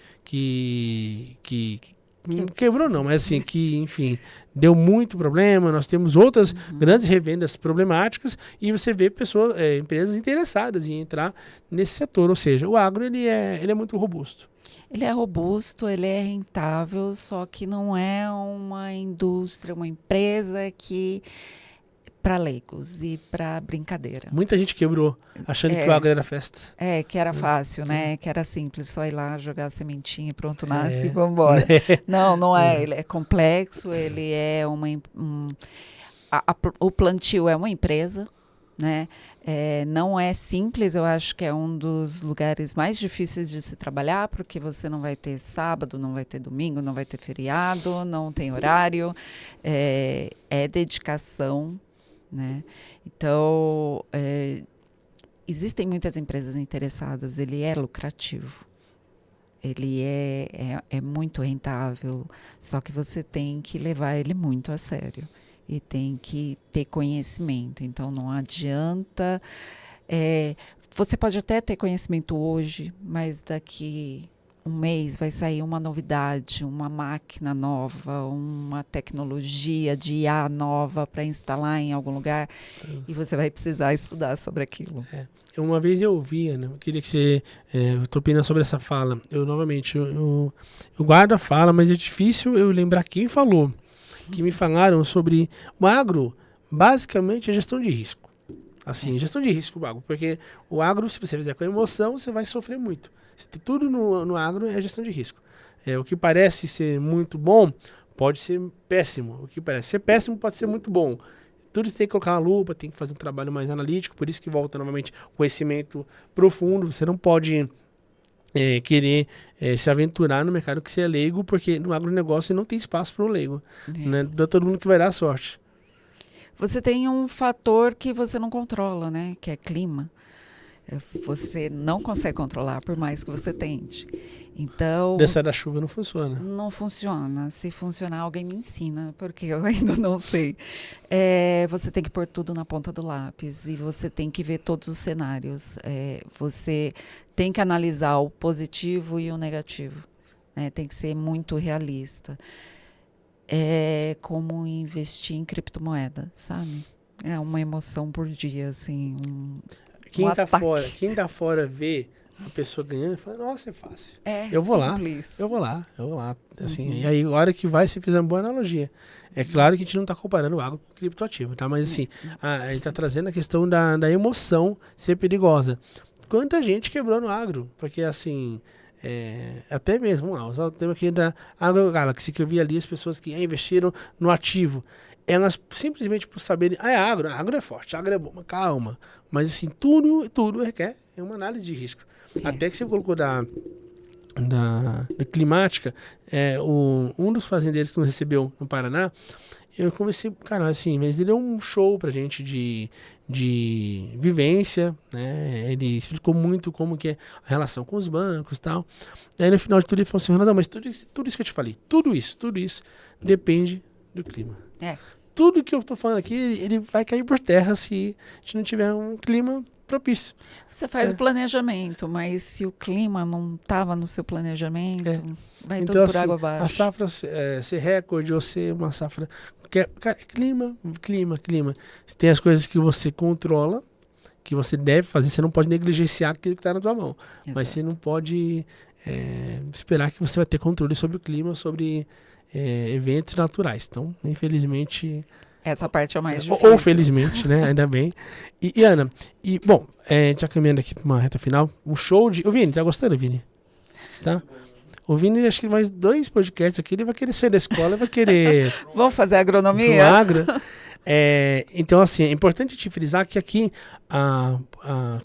quebrou não, mas assim, que enfim, deu muito problema. Nós temos outras grandes revendas problemáticas e você vê pessoas, empresas interessadas em entrar nesse setor, ou seja, o agro ele é muito robusto. Ele é robusto, ele é rentável, só que não é uma indústria, uma empresa que para leigos e para brincadeira. Muita gente quebrou, achando que o agro era festa. Que era fácil, né? Que era simples, só ir lá, jogar a sementinha, pronto, nasce e vambora. Não é, ele é complexo, ele é o plantio é uma empresa, né? Não é simples, eu acho que é um dos lugares mais difíceis de se trabalhar, porque você não vai ter sábado, não vai ter domingo, não vai ter feriado, não tem horário, é dedicação, né? Então, existem muitas empresas interessadas, ele é lucrativo, ele é muito rentável, só que você tem que levar ele muito a sério. E tem que ter conhecimento. Então, não adianta... você pode até ter conhecimento hoje, mas daqui um mês vai sair uma novidade, uma máquina nova, uma tecnologia de IA nova para instalar em algum lugar, e você vai precisar estudar sobre aquilo. Uma vez eu ouvia, né? Eu queria que você... eu estou opinando sobre essa fala. Eu guardo a fala, mas é difícil eu lembrar quem falou. Que me falaram sobre o agro, basicamente é gestão de risco. Assim, gestão de risco, o agro, porque o agro, se você fizer com emoção, você vai sofrer muito. Tudo no agro é gestão de risco. O que parece ser muito bom, pode ser péssimo. O que parece ser péssimo, pode ser muito bom. Tudo você tem que colocar uma lupa, tem que fazer um trabalho mais analítico, por isso que volta novamente conhecimento profundo. Você não pode... querer se aventurar no mercado que você é leigo, porque no agronegócio não tem espaço para o leigo. Né? Não é todo mundo que vai dar sorte. Você tem um fator que você não controla, né? Que é clima. Você não consegue controlar, por mais que você tente. Então, Dessa da chuva não funciona. não funciona. Se funcionar, alguém me ensina, porque eu ainda não sei. Você tem que pôr tudo na ponta do lápis e você tem que ver todos os cenários. Você tem que analisar o positivo e o negativo, né? Tem que ser muito realista. É como investir em criptomoeda, sabe? É uma emoção por dia, assim. Quem tá ataque. fora vê a pessoa ganhando e fala, nossa, é fácil. É Eu vou lá, simples. eu vou lá. Assim, e aí, a hora que vai, se fizer uma boa analogia. É claro que a gente não está comparando o agro com o criptoativo, tá? Mas assim, a gente está trazendo a questão da emoção ser perigosa. Quanta gente quebrou no agro? Porque assim, até mesmo, vamos lá, usar o tema aqui da AgroGalaxy, que eu vi ali as pessoas que investiram no ativo. Elas simplesmente por saberem, agro é forte, agro é bom, calma. Mas assim, tudo requer uma análise de risco. Até que você colocou da climática, um dos fazendeiros que nos recebeu no Paraná, eu comecei, cara, assim, mas ele deu um show pra gente de vivência, né? Ele explicou muito como que é a relação com os bancos e tal. Aí no final de tudo ele falou assim, Ronaldo, mas tudo isso que eu te falei, tudo isso depende do clima. Tudo que eu tô falando aqui, ele vai cair por terra se a gente não tiver um clima propício. Você faz o planejamento, mas se o clima não estava no seu planejamento, vai então, tudo assim, por água abaixo. A safra ser recorde ou ser uma safra... Clima. Tem as coisas que você controla, que você deve fazer, você não pode negligenciar aquilo que está na tua mão. Exato. Mas você não pode esperar que você vai ter controle sobre o clima, sobre eventos naturais. Então, infelizmente... Essa parte é o mais difícil. Ou felizmente, né? Ainda bem. E Ana, bom, já caminhando aqui para uma reta final, um show de... O Vini, tá gostando, Vini? Tá? O Vini, acho que mais 2 podcasts aqui, ele vai querer sair da escola, vai querer... Vamos fazer agronomia? Agro. Então, assim, é importante te frisar que aqui a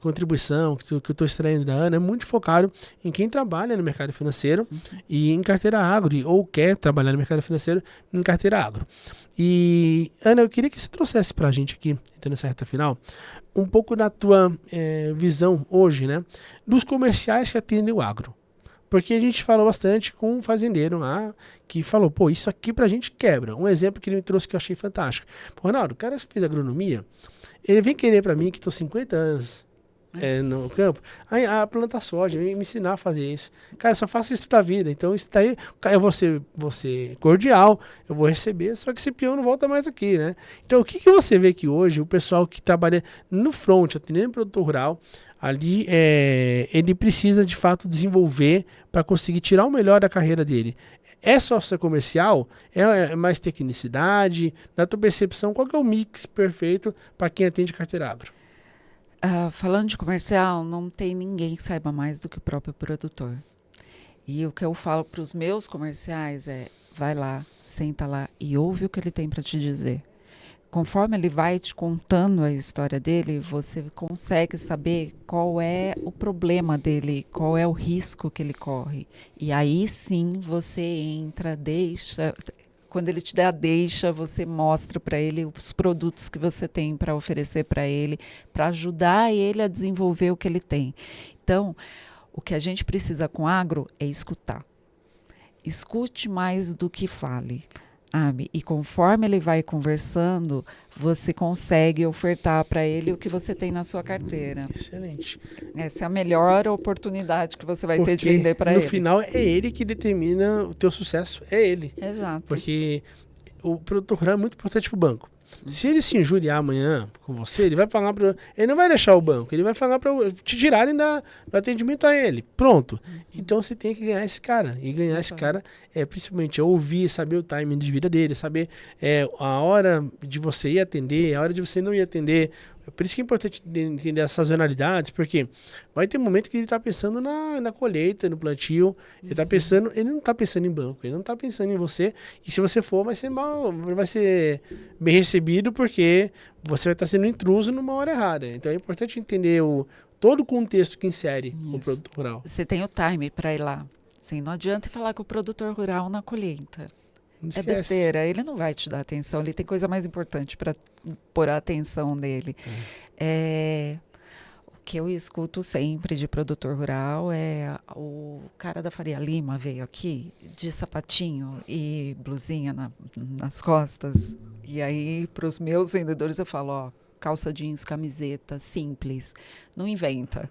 contribuição que eu estou extraindo da Ana é muito focado em quem trabalha no mercado financeiro e em carteira agro, ou quer trabalhar no mercado financeiro em carteira agro. E, Ana, eu queria que você trouxesse para a gente aqui, entrando nessa reta final, um pouco da tua visão hoje, né, dos comerciais que atendem o agro. Porque a gente falou bastante com um fazendeiro lá que falou, pô, isso aqui pra gente quebra. Um exemplo que ele me trouxe que eu achei fantástico. Pô, Ronaldo, o cara que fez agronomia, ele vem querer pra mim, que tô 50 anos no campo, a plantar soja, me ensinar a fazer isso. Cara, eu só faço isso da vida. Então isso daí, eu vou ser cordial, eu vou receber, só que esse peão não volta mais aqui, né? Então o que você vê que hoje o pessoal que trabalha no front, atendendo o produtor rural, ali ele precisa de fato desenvolver para conseguir tirar o melhor da carreira dele. É só ser comercial? É mais tecnicidade? Na tua percepção, qual que é o mix perfeito para quem atende carteira agro? Falando de comercial, não tem ninguém que saiba mais do que o próprio produtor. E o que eu falo para os meus comerciais vai lá, senta lá e ouve o que ele tem para te dizer. Conforme ele vai te contando a história dele, você consegue saber qual é o problema dele, qual é o risco que ele corre. E aí sim você entra, quando ele te dá a deixa, você mostra para ele os produtos que você tem para oferecer para ele, para ajudar ele a desenvolver o que ele tem. Então, o que a gente precisa com agro é escutar. Escute mais do que fale. E conforme ele vai conversando, você consegue ofertar para ele o que você tem na sua carteira. Excelente. Essa é a melhor oportunidade que você vai ter de vender para ele. No final, é ele que determina o teu sucesso. É ele. Exato. Porque o produtor rural é muito importante para o banco. Se ele se injuriar amanhã com você, ele vai falar para... Ele não vai deixar o banco, ele vai falar para te tirarem do atendimento a ele. Pronto. Então você tem que ganhar esse cara. E ganhar esse cara principalmente ouvir, saber o timing de vida dele, saber a hora de você ir atender, a hora de você não ir atender. Por isso que é importante entender as sazonalidades, porque vai ter momento que ele está pensando na colheita, no plantio, ele não está pensando em banco, ele não está pensando em você, e se você for, vai ser bem recebido, porque você vai estar sendo intruso numa hora errada. Então é importante entender todo o contexto que insere o produtor rural. Você tem o time para ir lá. Assim, não adianta falar com o produtor rural na colheita. É besteira, ele não vai te dar atenção, ele tem coisa mais importante para pôr a atenção dele. O que eu escuto sempre de produtor rural é o cara da Faria Lima veio aqui de sapatinho e blusinha nas costas. E aí, para os meus vendedores, eu falo, ó, calça jeans, camiseta, simples. Não inventa.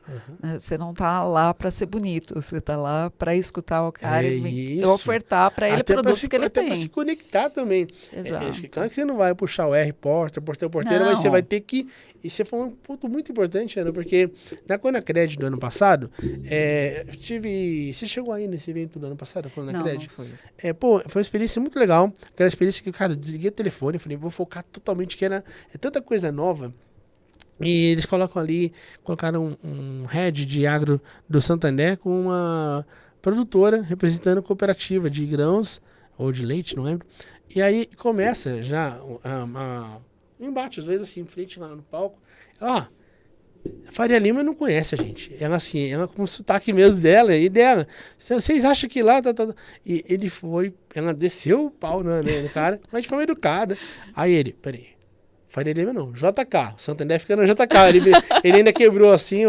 Você não tá lá para ser bonito, você tá lá para escutar o cara e ofertar para ele produtos que ele tem. Até para se conectar também. Exato. Claro que você não vai puxar o R, porteiro, mas você vai ter que... E você falou um ponto muito importante, Ana, porque na Conacred do ano passado, você chegou aí nesse evento do ano passado, Conacred? Não foi. Foi uma experiência muito legal. Aquela experiência que, cara, eu desliguei o telefone, falei, vou focar totalmente, que é tanta coisa nova. E eles colocaram um head de agro do Santander com uma produtora representando a cooperativa de grãos, ou de leite, não lembro. E aí começa já um embate, às vezes assim, em frente lá no palco. Ela, a Faria Lima não conhece a gente. Ela com o sotaque mesmo dela e dela. Vocês acham que lá... E ela desceu o pau no cara, mas de forma educada. Aí ele, peraí. Faria Lima não, JK. O Santander fica no JK. Ele ainda quebrou assim,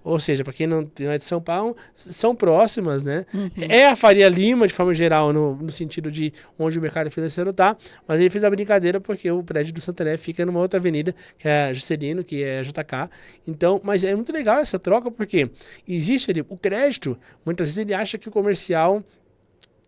ou seja, para quem não é de São Paulo, são próximas, né? Uhum. É a Faria Lima, de forma geral, no sentido de onde o mercado financeiro tá, mas ele fez a brincadeira porque o prédio do Santander fica numa outra avenida, que é a Juscelino, que é a JK. Então, mas é muito legal essa troca, porque existe ali o crédito, muitas vezes ele acha que o comercial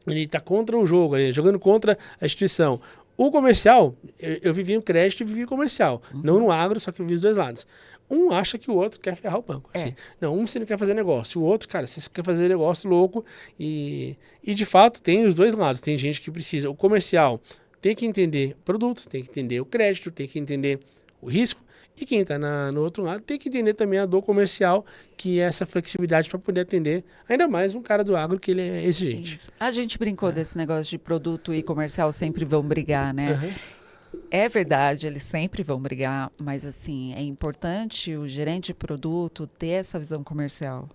ele tá contra o jogo, ele jogando contra a instituição. O comercial, eu vivi no crédito e vivi comercial. Uhum. Não no agro, só que eu vi os dois lados. Um acha que o outro quer ferrar o banco. Assim. Não, você não quer fazer negócio. O outro, cara, você quer fazer negócio louco. E de fato, tem os dois lados. Tem gente que precisa. O comercial tem que entender produtos, tem que entender o crédito, tem que entender o risco. E quem está no outro lado tem que entender também a dor comercial, que é essa flexibilidade para poder atender ainda mais um cara do agro que ele é exigente. Isso. A gente brincou desse negócio de produto e comercial sempre vão brigar, né? Uhum. É verdade, eles sempre vão brigar, mas assim, é importante o gerente de produto ter essa visão comercial.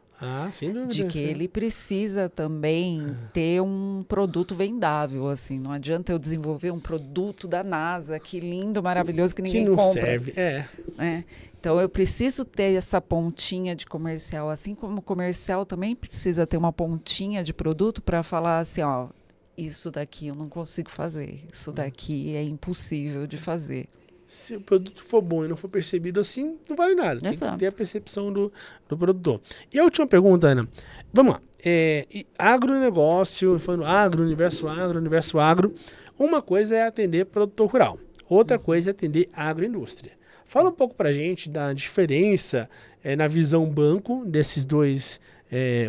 Sem dúvida. De que ele precisa também ter um produto vendável, assim. Não adianta eu desenvolver um produto da NASA, que lindo, maravilhoso, que ninguém compra. Serve, Então, eu preciso ter essa pontinha de comercial, assim como o comercial também precisa ter uma pontinha de produto para falar assim, ó, isso daqui eu não consigo fazer, isso daqui é impossível de fazer. Se o produto for bom e não for percebido assim, não vale nada. Tem que ter a percepção do produtor. E a última pergunta, Ana. Vamos lá. Agronegócio, falando universo agro. Uma coisa é atender produtor rural. Outra coisa é atender agroindústria. Fala um pouco pra gente da diferença na visão banco desses dois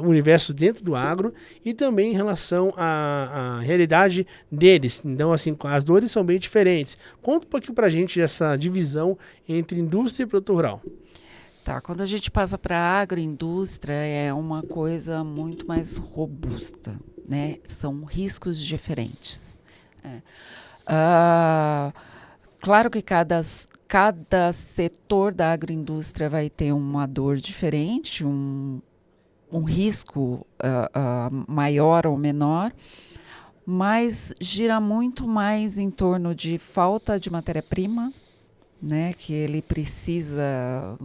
universos dentro do agro e também em relação à realidade deles. Então, assim, as dores são bem diferentes. Conta um pouquinho pra gente essa divisão entre indústria e produtor rural. Tá, quando a gente passa para a agroindústria é uma coisa muito mais robusta, né? São riscos diferentes. Claro que cada setor da agroindústria vai ter uma dor diferente, um risco maior ou menor, mas gira muito mais em torno de falta de matéria-prima, né? Que ele precisa,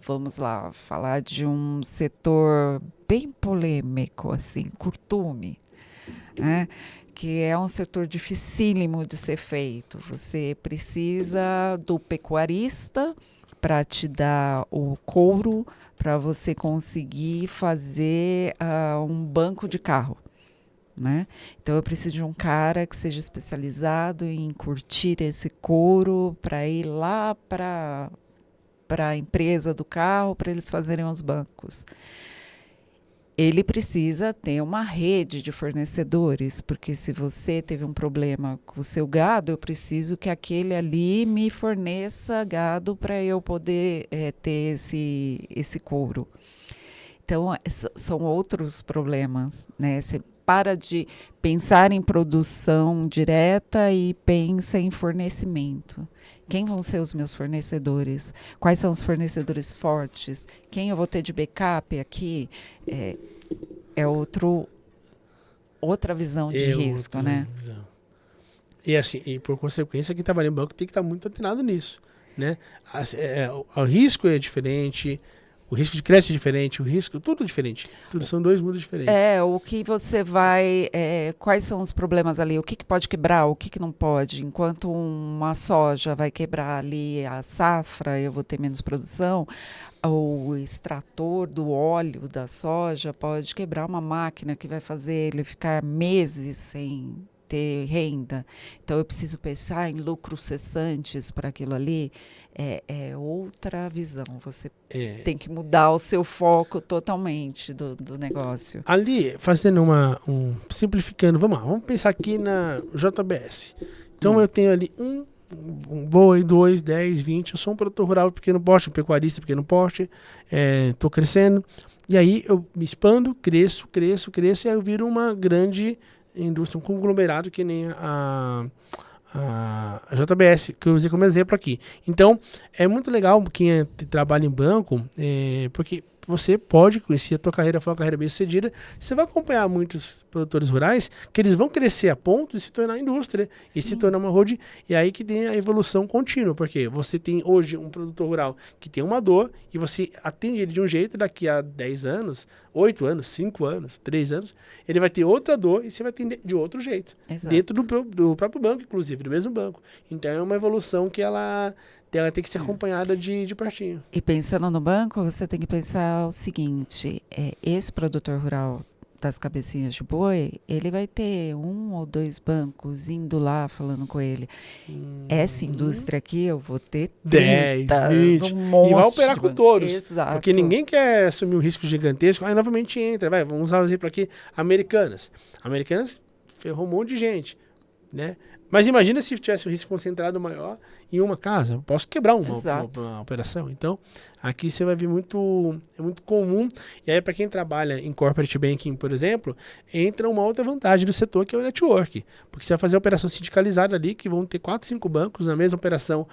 vamos lá, falar de um setor bem polêmico, assim, curtume, né? Que é um setor dificílimo de ser feito. Você precisa do pecuarista para te dar o couro, para você conseguir fazer um banco de carro, né? Então, eu preciso de um cara que seja especializado em curtir esse couro para ir lá para a empresa do carro, para eles fazerem os bancos. Ele precisa ter uma rede de fornecedores, porque se você teve um problema com o seu gado, eu preciso que aquele ali me forneça gado para eu poder ter esse couro. Então, são outros problemas, né? Você para de pensar em produção direta e pensa em fornecimento. Quem vão ser os meus fornecedores? Quais são os fornecedores fortes? Quem eu vou ter de backup aqui? Outra visão de risco, né? Visão. E assim, e por consequência, quem trabalha em banco tem que estar muito atenado nisso, né? O risco é diferente, O risco de crédito é diferente, o risco, tudo diferente. Tudo são dois mundos diferentes. O que você vai... quais são os problemas ali? O que pode quebrar, o que não pode? Enquanto uma soja vai quebrar ali a safra, eu vou ter menos produção, o extrator do óleo da soja pode quebrar uma máquina que vai fazer ele ficar meses sem ter renda. Então, eu preciso pensar em lucros cessantes para aquilo ali. É outra visão. Você tem que mudar o seu foco totalmente do negócio. Ali, fazendo simplificando, vamos pensar aqui na JBS. Então, eu tenho ali um boi, 2, 10, 20. Eu sou um produtor rural pequeno porte, um pecuarista pequeno porte. Estou crescendo. E aí, eu me expando, cresço. E aí eu viro uma grande indústria, um conglomerado que nem a JBS, que eu usei como exemplo aqui. Então, é muito legal quem trabalha em banco, porque você pode conhecer, a tua carreira foi uma carreira bem sucedida, você vai acompanhar muitos produtores rurais que eles vão crescer a ponto de se tornar indústria. Sim. E se tornar uma road, e aí que tem a evolução contínua, porque você tem hoje um produtor rural que tem uma dor e você atende ele de um jeito, daqui a 10 anos, 8 anos, 5 anos, 3 anos, ele vai ter outra dor e você vai atender de outro jeito. Exato. Dentro do próprio banco, inclusive, do mesmo banco. Então é uma evolução que ela tem que ser acompanhada de pertinho. E pensando no banco, você tem que pensar o seguinte, esse produtor rural das cabecinhas de boi, ele vai ter 1 ou 2 bancos indo lá falando com ele. Essa indústria aqui eu vou ter 30, 10, 20, um e vai operar com todos. Exato. Porque ninguém quer assumir um risco gigantesco. Aí novamente entra, vamos usar o exemplo aqui, Americanas. Americanas ferrou um monte de gente, né? Mas imagina se tivesse um risco concentrado maior em uma casa. Eu posso quebrar uma operação. Então, aqui você vai ver é muito comum. E aí, para quem trabalha em corporate banking, por exemplo, entra uma outra vantagem do setor, que é o network. Porque você vai fazer a operação sindicalizada ali, que vão ter 4, 5 bancos na mesma operação,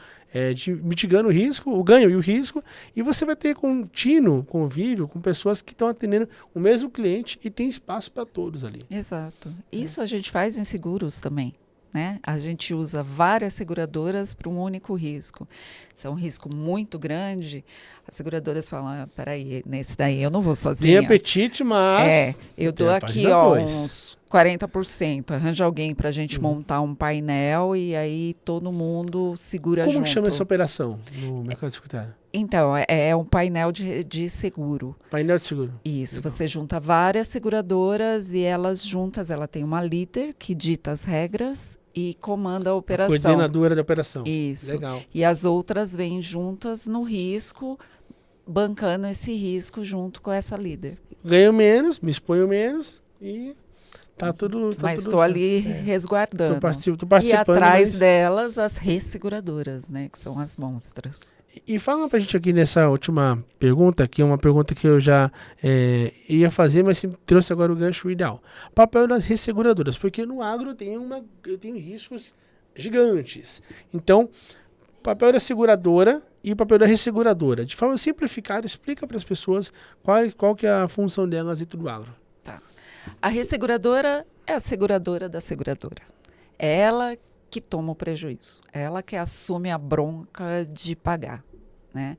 mitigando o risco, o ganho e o risco. E você vai ter contínuo convívio com pessoas que estão atendendo o mesmo cliente e tem espaço para todos ali. Exato. Isso a gente faz em seguros também. Né? A gente usa várias seguradoras para um único risco. Se é um risco muito grande, as seguradoras falam, peraí, nesse daí eu não vou sozinha. Tem apetite, mas... eu dou aqui uns 40%. Arranja alguém para a gente montar um painel e aí todo mundo segura junto. Como que chama essa operação no mercado securitário? Então, é um painel de seguro. Painel de seguro. Isso, legal. Você junta várias seguradoras e elas juntas, ela tem uma líder que dita as regras e comanda a operação. A coordenadora da operação. Isso. Legal. E as outras vêm juntas no risco, bancando esse risco junto com essa líder. Ganho menos, me exponho menos e tá tudo mas estou ali resguardando. Tô participando. E atrás delas as resseguradoras, né, que são as monstras. E fala pra gente aqui nessa última pergunta, que é uma pergunta que eu já ia fazer, mas você trouxe agora o gancho ideal. Papel das resseguradoras, porque no agro eu tenho riscos gigantes. Então, papel da seguradora e o papel da resseguradora. De forma simplificada, explica para as pessoas qual que é a função delas dentro do agro. Tá. A resseguradora é a seguradora da seguradora. É ela que toma o prejuízo, ela que assume a bronca de pagar, né?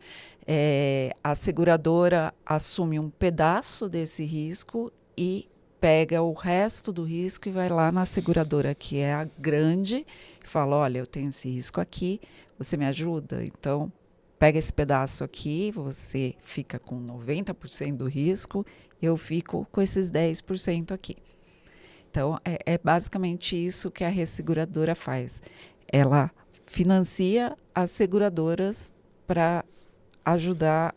A seguradora assume um pedaço desse risco e pega o resto do risco e vai lá na seguradora, que é a grande, e fala, olha, eu tenho esse risco aqui, você me ajuda? Então, pega esse pedaço aqui, você fica com 90% do risco, eu fico com esses 10% aqui. Então, é basicamente isso que a resseguradora faz. Ela financia as seguradoras para ajudar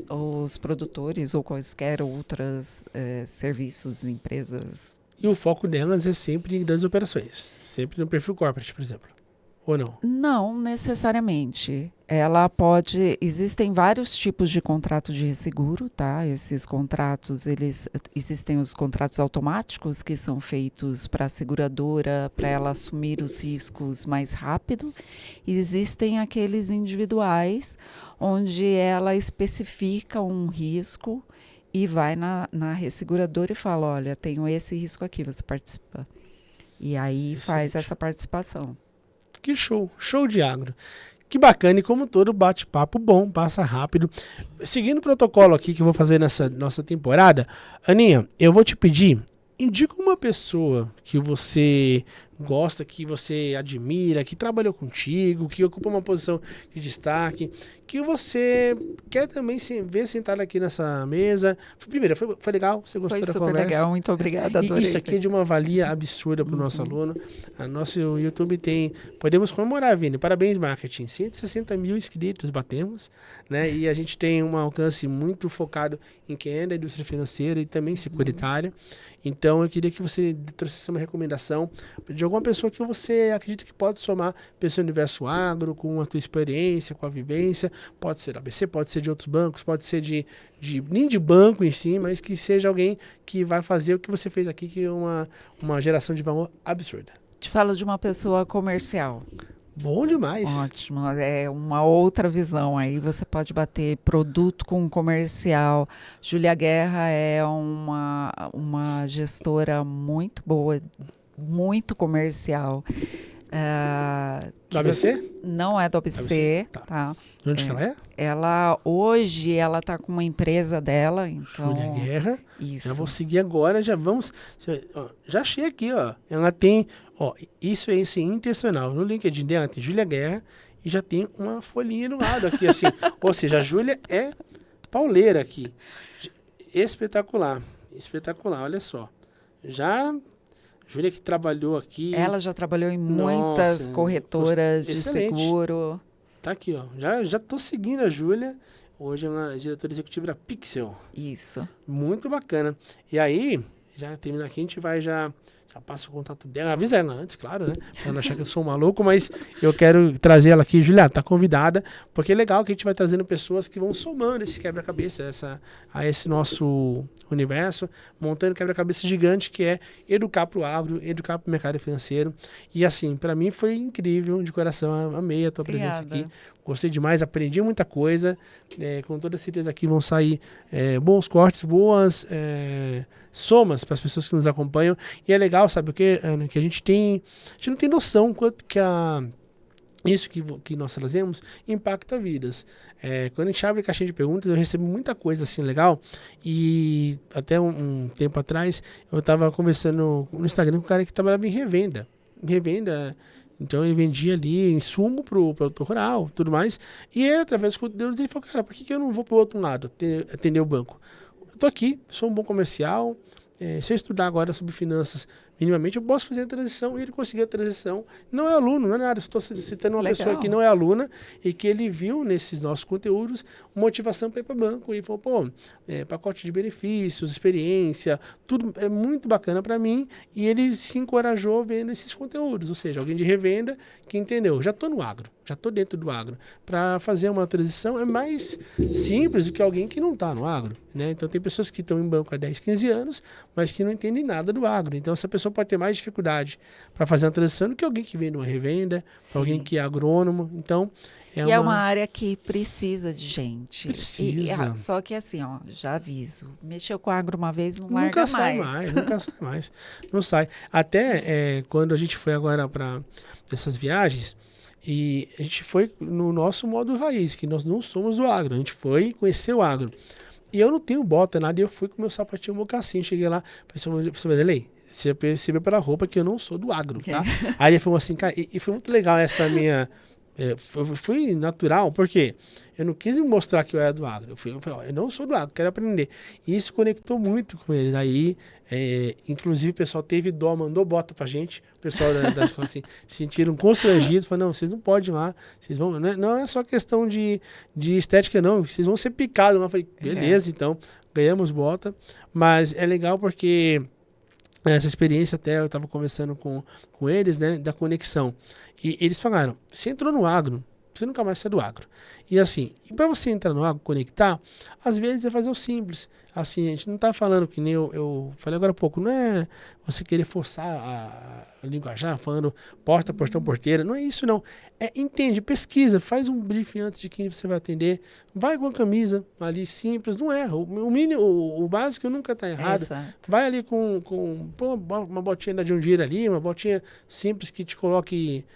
os produtores ou quaisquer outros serviços, empresas. E o foco delas é sempre em grandes operações, sempre no perfil corporate, por exemplo. Ou não? Não necessariamente. Existem vários tipos de contrato de resseguro, tá? Esses contratos, existem os contratos automáticos que são feitos para a seguradora, para ela assumir os riscos mais rápido. E existem aqueles individuais, onde ela especifica um risco e vai na resseguradora e fala, olha, tenho esse risco aqui, você participa. E aí faz essa participação. Que show de agro. Que bacana, e como todo bate-papo bom, passa rápido. Seguindo o protocolo aqui que eu vou fazer nessa nossa temporada, Aninha, eu vou te pedir, indica uma pessoa que você gosta, que você admira, que trabalhou contigo, que ocupa uma posição de destaque, que você quer também se ver sentado aqui nessa mesa. Primeiro, foi legal? Você gostou da conversa? Foi super legal, muito obrigada, adorei. E isso aqui é de uma valia absurda para o nosso aluno. A nosso YouTube tem... Podemos comemorar, Vini. Parabéns, marketing. 160 mil inscritos batemos, né? E a gente tem um alcance muito focado em quem é da indústria financeira e também securitária. Então, eu queria que você trouxesse uma recomendação de alguma pessoa que você acredita que pode somar pessoa universo agro, com a tua experiência, com a vivência. Pode ser ABC, pode ser de outros bancos, pode ser nem de banco em si, mas que seja alguém que vai fazer o que você fez aqui, que é uma geração de valor absurda. Te falo de uma pessoa comercial. Bom demais. Ótimo, é uma outra visão aí, você pode bater produto com comercial. Júlia Guerra é uma gestora muito boa, muito comercial. Do ABC? Não é do ABC, tá? Onde que ela é? Hoje ela está com uma empresa dela, então... Júlia Guerra. Isso. Eu vou seguir agora, já vamos... Já achei aqui, ó. Ela tem... Ó, isso é intencional. No LinkedIn dela tem Júlia Guerra e já tem uma folhinha do lado aqui, assim. Ou seja, a Júlia é pauleira aqui. Espetacular. Espetacular, olha só. Júlia que trabalhou aqui. Ela já trabalhou em muitas corretoras de seguro. Tá aqui, ó. Já tô seguindo a Júlia. Hoje é uma diretora executiva da Pixel. Isso. Muito bacana. E aí, já terminar aqui, a gente vai já passa o contato dela. Avisa ela antes, claro, né? Pra não achar que eu sou um maluco, mas eu quero trazer ela aqui. Júlia, tá convidada, porque é legal que a gente vai trazendo pessoas que vão somando esse quebra-cabeça a esse nosso universo, montando quebra-cabeça gigante que é educar pro agro, educar pro mercado financeiro. E assim, para mim foi incrível, de coração, amei a tua presença aqui. Gostei demais, aprendi muita coisa. Com toda certeza aqui vão sair bons cortes, boas somas para as pessoas que nos acompanham. E é legal, sabe o que, Ana? Que a gente não tem noção quanto que isso que nós trazemos impacta vidas. Quando a gente abre a caixinha de perguntas, eu recebo muita coisa assim legal. E até um tempo atrás, eu estava conversando no Instagram com um cara que trabalhava em revenda. Então ele vendia ali insumo pro produtor rural, tudo mais. E através do conteúdo ele falou, cara, por que eu não vou pro outro lado, atender o banco? Eu tô aqui, sou um bom comercial. Se eu estudar agora sobre finanças minimamente, eu posso fazer a transição. E ele conseguiu a transição. Não é aluno, não é nada. Estou citando uma pessoa que não é aluna e que ele viu nesses nossos conteúdos motivação para ir para o banco. E falou, pacote de benefícios, experiência, tudo é muito bacana para mim. E ele se encorajou vendo esses conteúdos. Ou seja, alguém de revenda que entendeu, já estou no agro, já estou dentro do agro. Para fazer uma transição é mais simples do que alguém que não está no agro, né? Então tem pessoas que estão em banco há 10, 15 anos, mas que não entendem nada do agro. Então essa pessoa pode ter mais dificuldade para fazer uma transição do que alguém que vem de uma revenda, alguém que é agrônomo. Então, é uma área que precisa de gente. Precisa. Só que assim, ó, já aviso. Mexeu com agro uma vez, não larga mais. Nunca sai mais. Não sai. Até quando a gente foi agora para essas viagens, e a gente foi no nosso modo raiz, que nós não somos do agro. A gente foi conhecer o agro. E eu não tenho bota, nada, e eu fui com meu sapatinho mocassim. Cheguei lá, falei, professor Vanderlei, você percebeu pela roupa que eu não sou do agro, tá? Aí ele falou assim, cara, e foi muito legal essa minha... fui natural, porque eu não quis mostrar que eu era do agro. Eu falei, ó, eu não sou do agro, quero aprender. E isso conectou muito com eles. Aí, inclusive, o pessoal teve dó, mandou bota pra gente. O pessoal da escola assim, se sentiram constrangidos. Falaram, não, vocês não podem ir lá. Vocês vão... Não é só questão de estética, não. Vocês vão ser picados. Eu falei, beleza, então, ganhamos bota. Mas é legal porque... essa experiência até eu estava conversando com eles, né, da conexão. E eles falaram, você entrou no agro, você nunca mais sai do agro. E assim, para você entrar no agro, conectar, às vezes é fazer o simples. Assim, a gente não está falando que nem eu falei agora há pouco, não é você querer forçar a linguajar, falando porta, portão, porteira, não é isso não. Entende, pesquisa, faz um briefing antes de quem você vai atender, vai com a camisa ali simples, não erra. O mínimo, o básico nunca está errado. Exato. Vai ali com uma botinha da John Deere ali, uma botinha simples que te coloque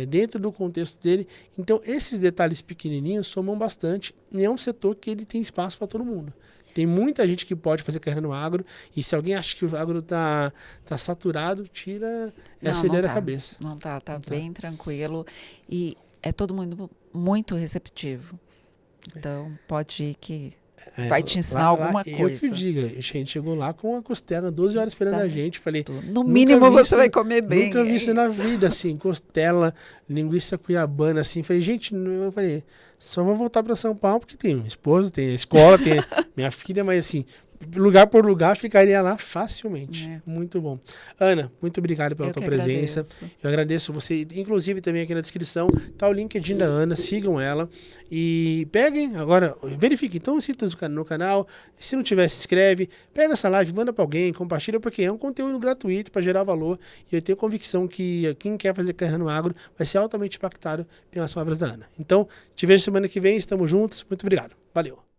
dentro do contexto dele. Então, esses detalhes pequenininhos somam bastante e é um setor que ele tem espaço para todo mundo. Tem muita gente que pode fazer carreira no agro e se alguém acha que o agro tá saturado, tira essa ideia da cabeça. Não tá, bem tranquilo e é todo mundo muito receptivo. Então, pode ir que vai te ensinar alguma coisa. Eu que diga, a gente chegou lá com a costela 12 horas esperando a gente. Falei, no mínimo você vai comer bem. Nunca vi isso na vida, assim, costela, linguiça cuiabana, assim. Falei, gente, eu falei, só vou voltar para São Paulo porque tem minha esposa, tem a escola, tem minha filha, mas assim, lugar por lugar, ficaria lá facilmente. Muito bom. Ana, muito obrigado pela tua presença. Eu agradeço você. Inclusive, também aqui na descrição tá o LinkedIn da Ana. Sigam ela. E peguem, agora, verifiquem. Então, se no canal. Se não tiver, se inscreve. Pega essa live, manda para alguém, compartilha, porque é um conteúdo gratuito para gerar valor. E eu tenho convicção que quem quer fazer carreira no agro vai ser altamente impactado pelas palavras da Ana. Então, te vejo semana que vem. Estamos juntos. Muito obrigado. Valeu.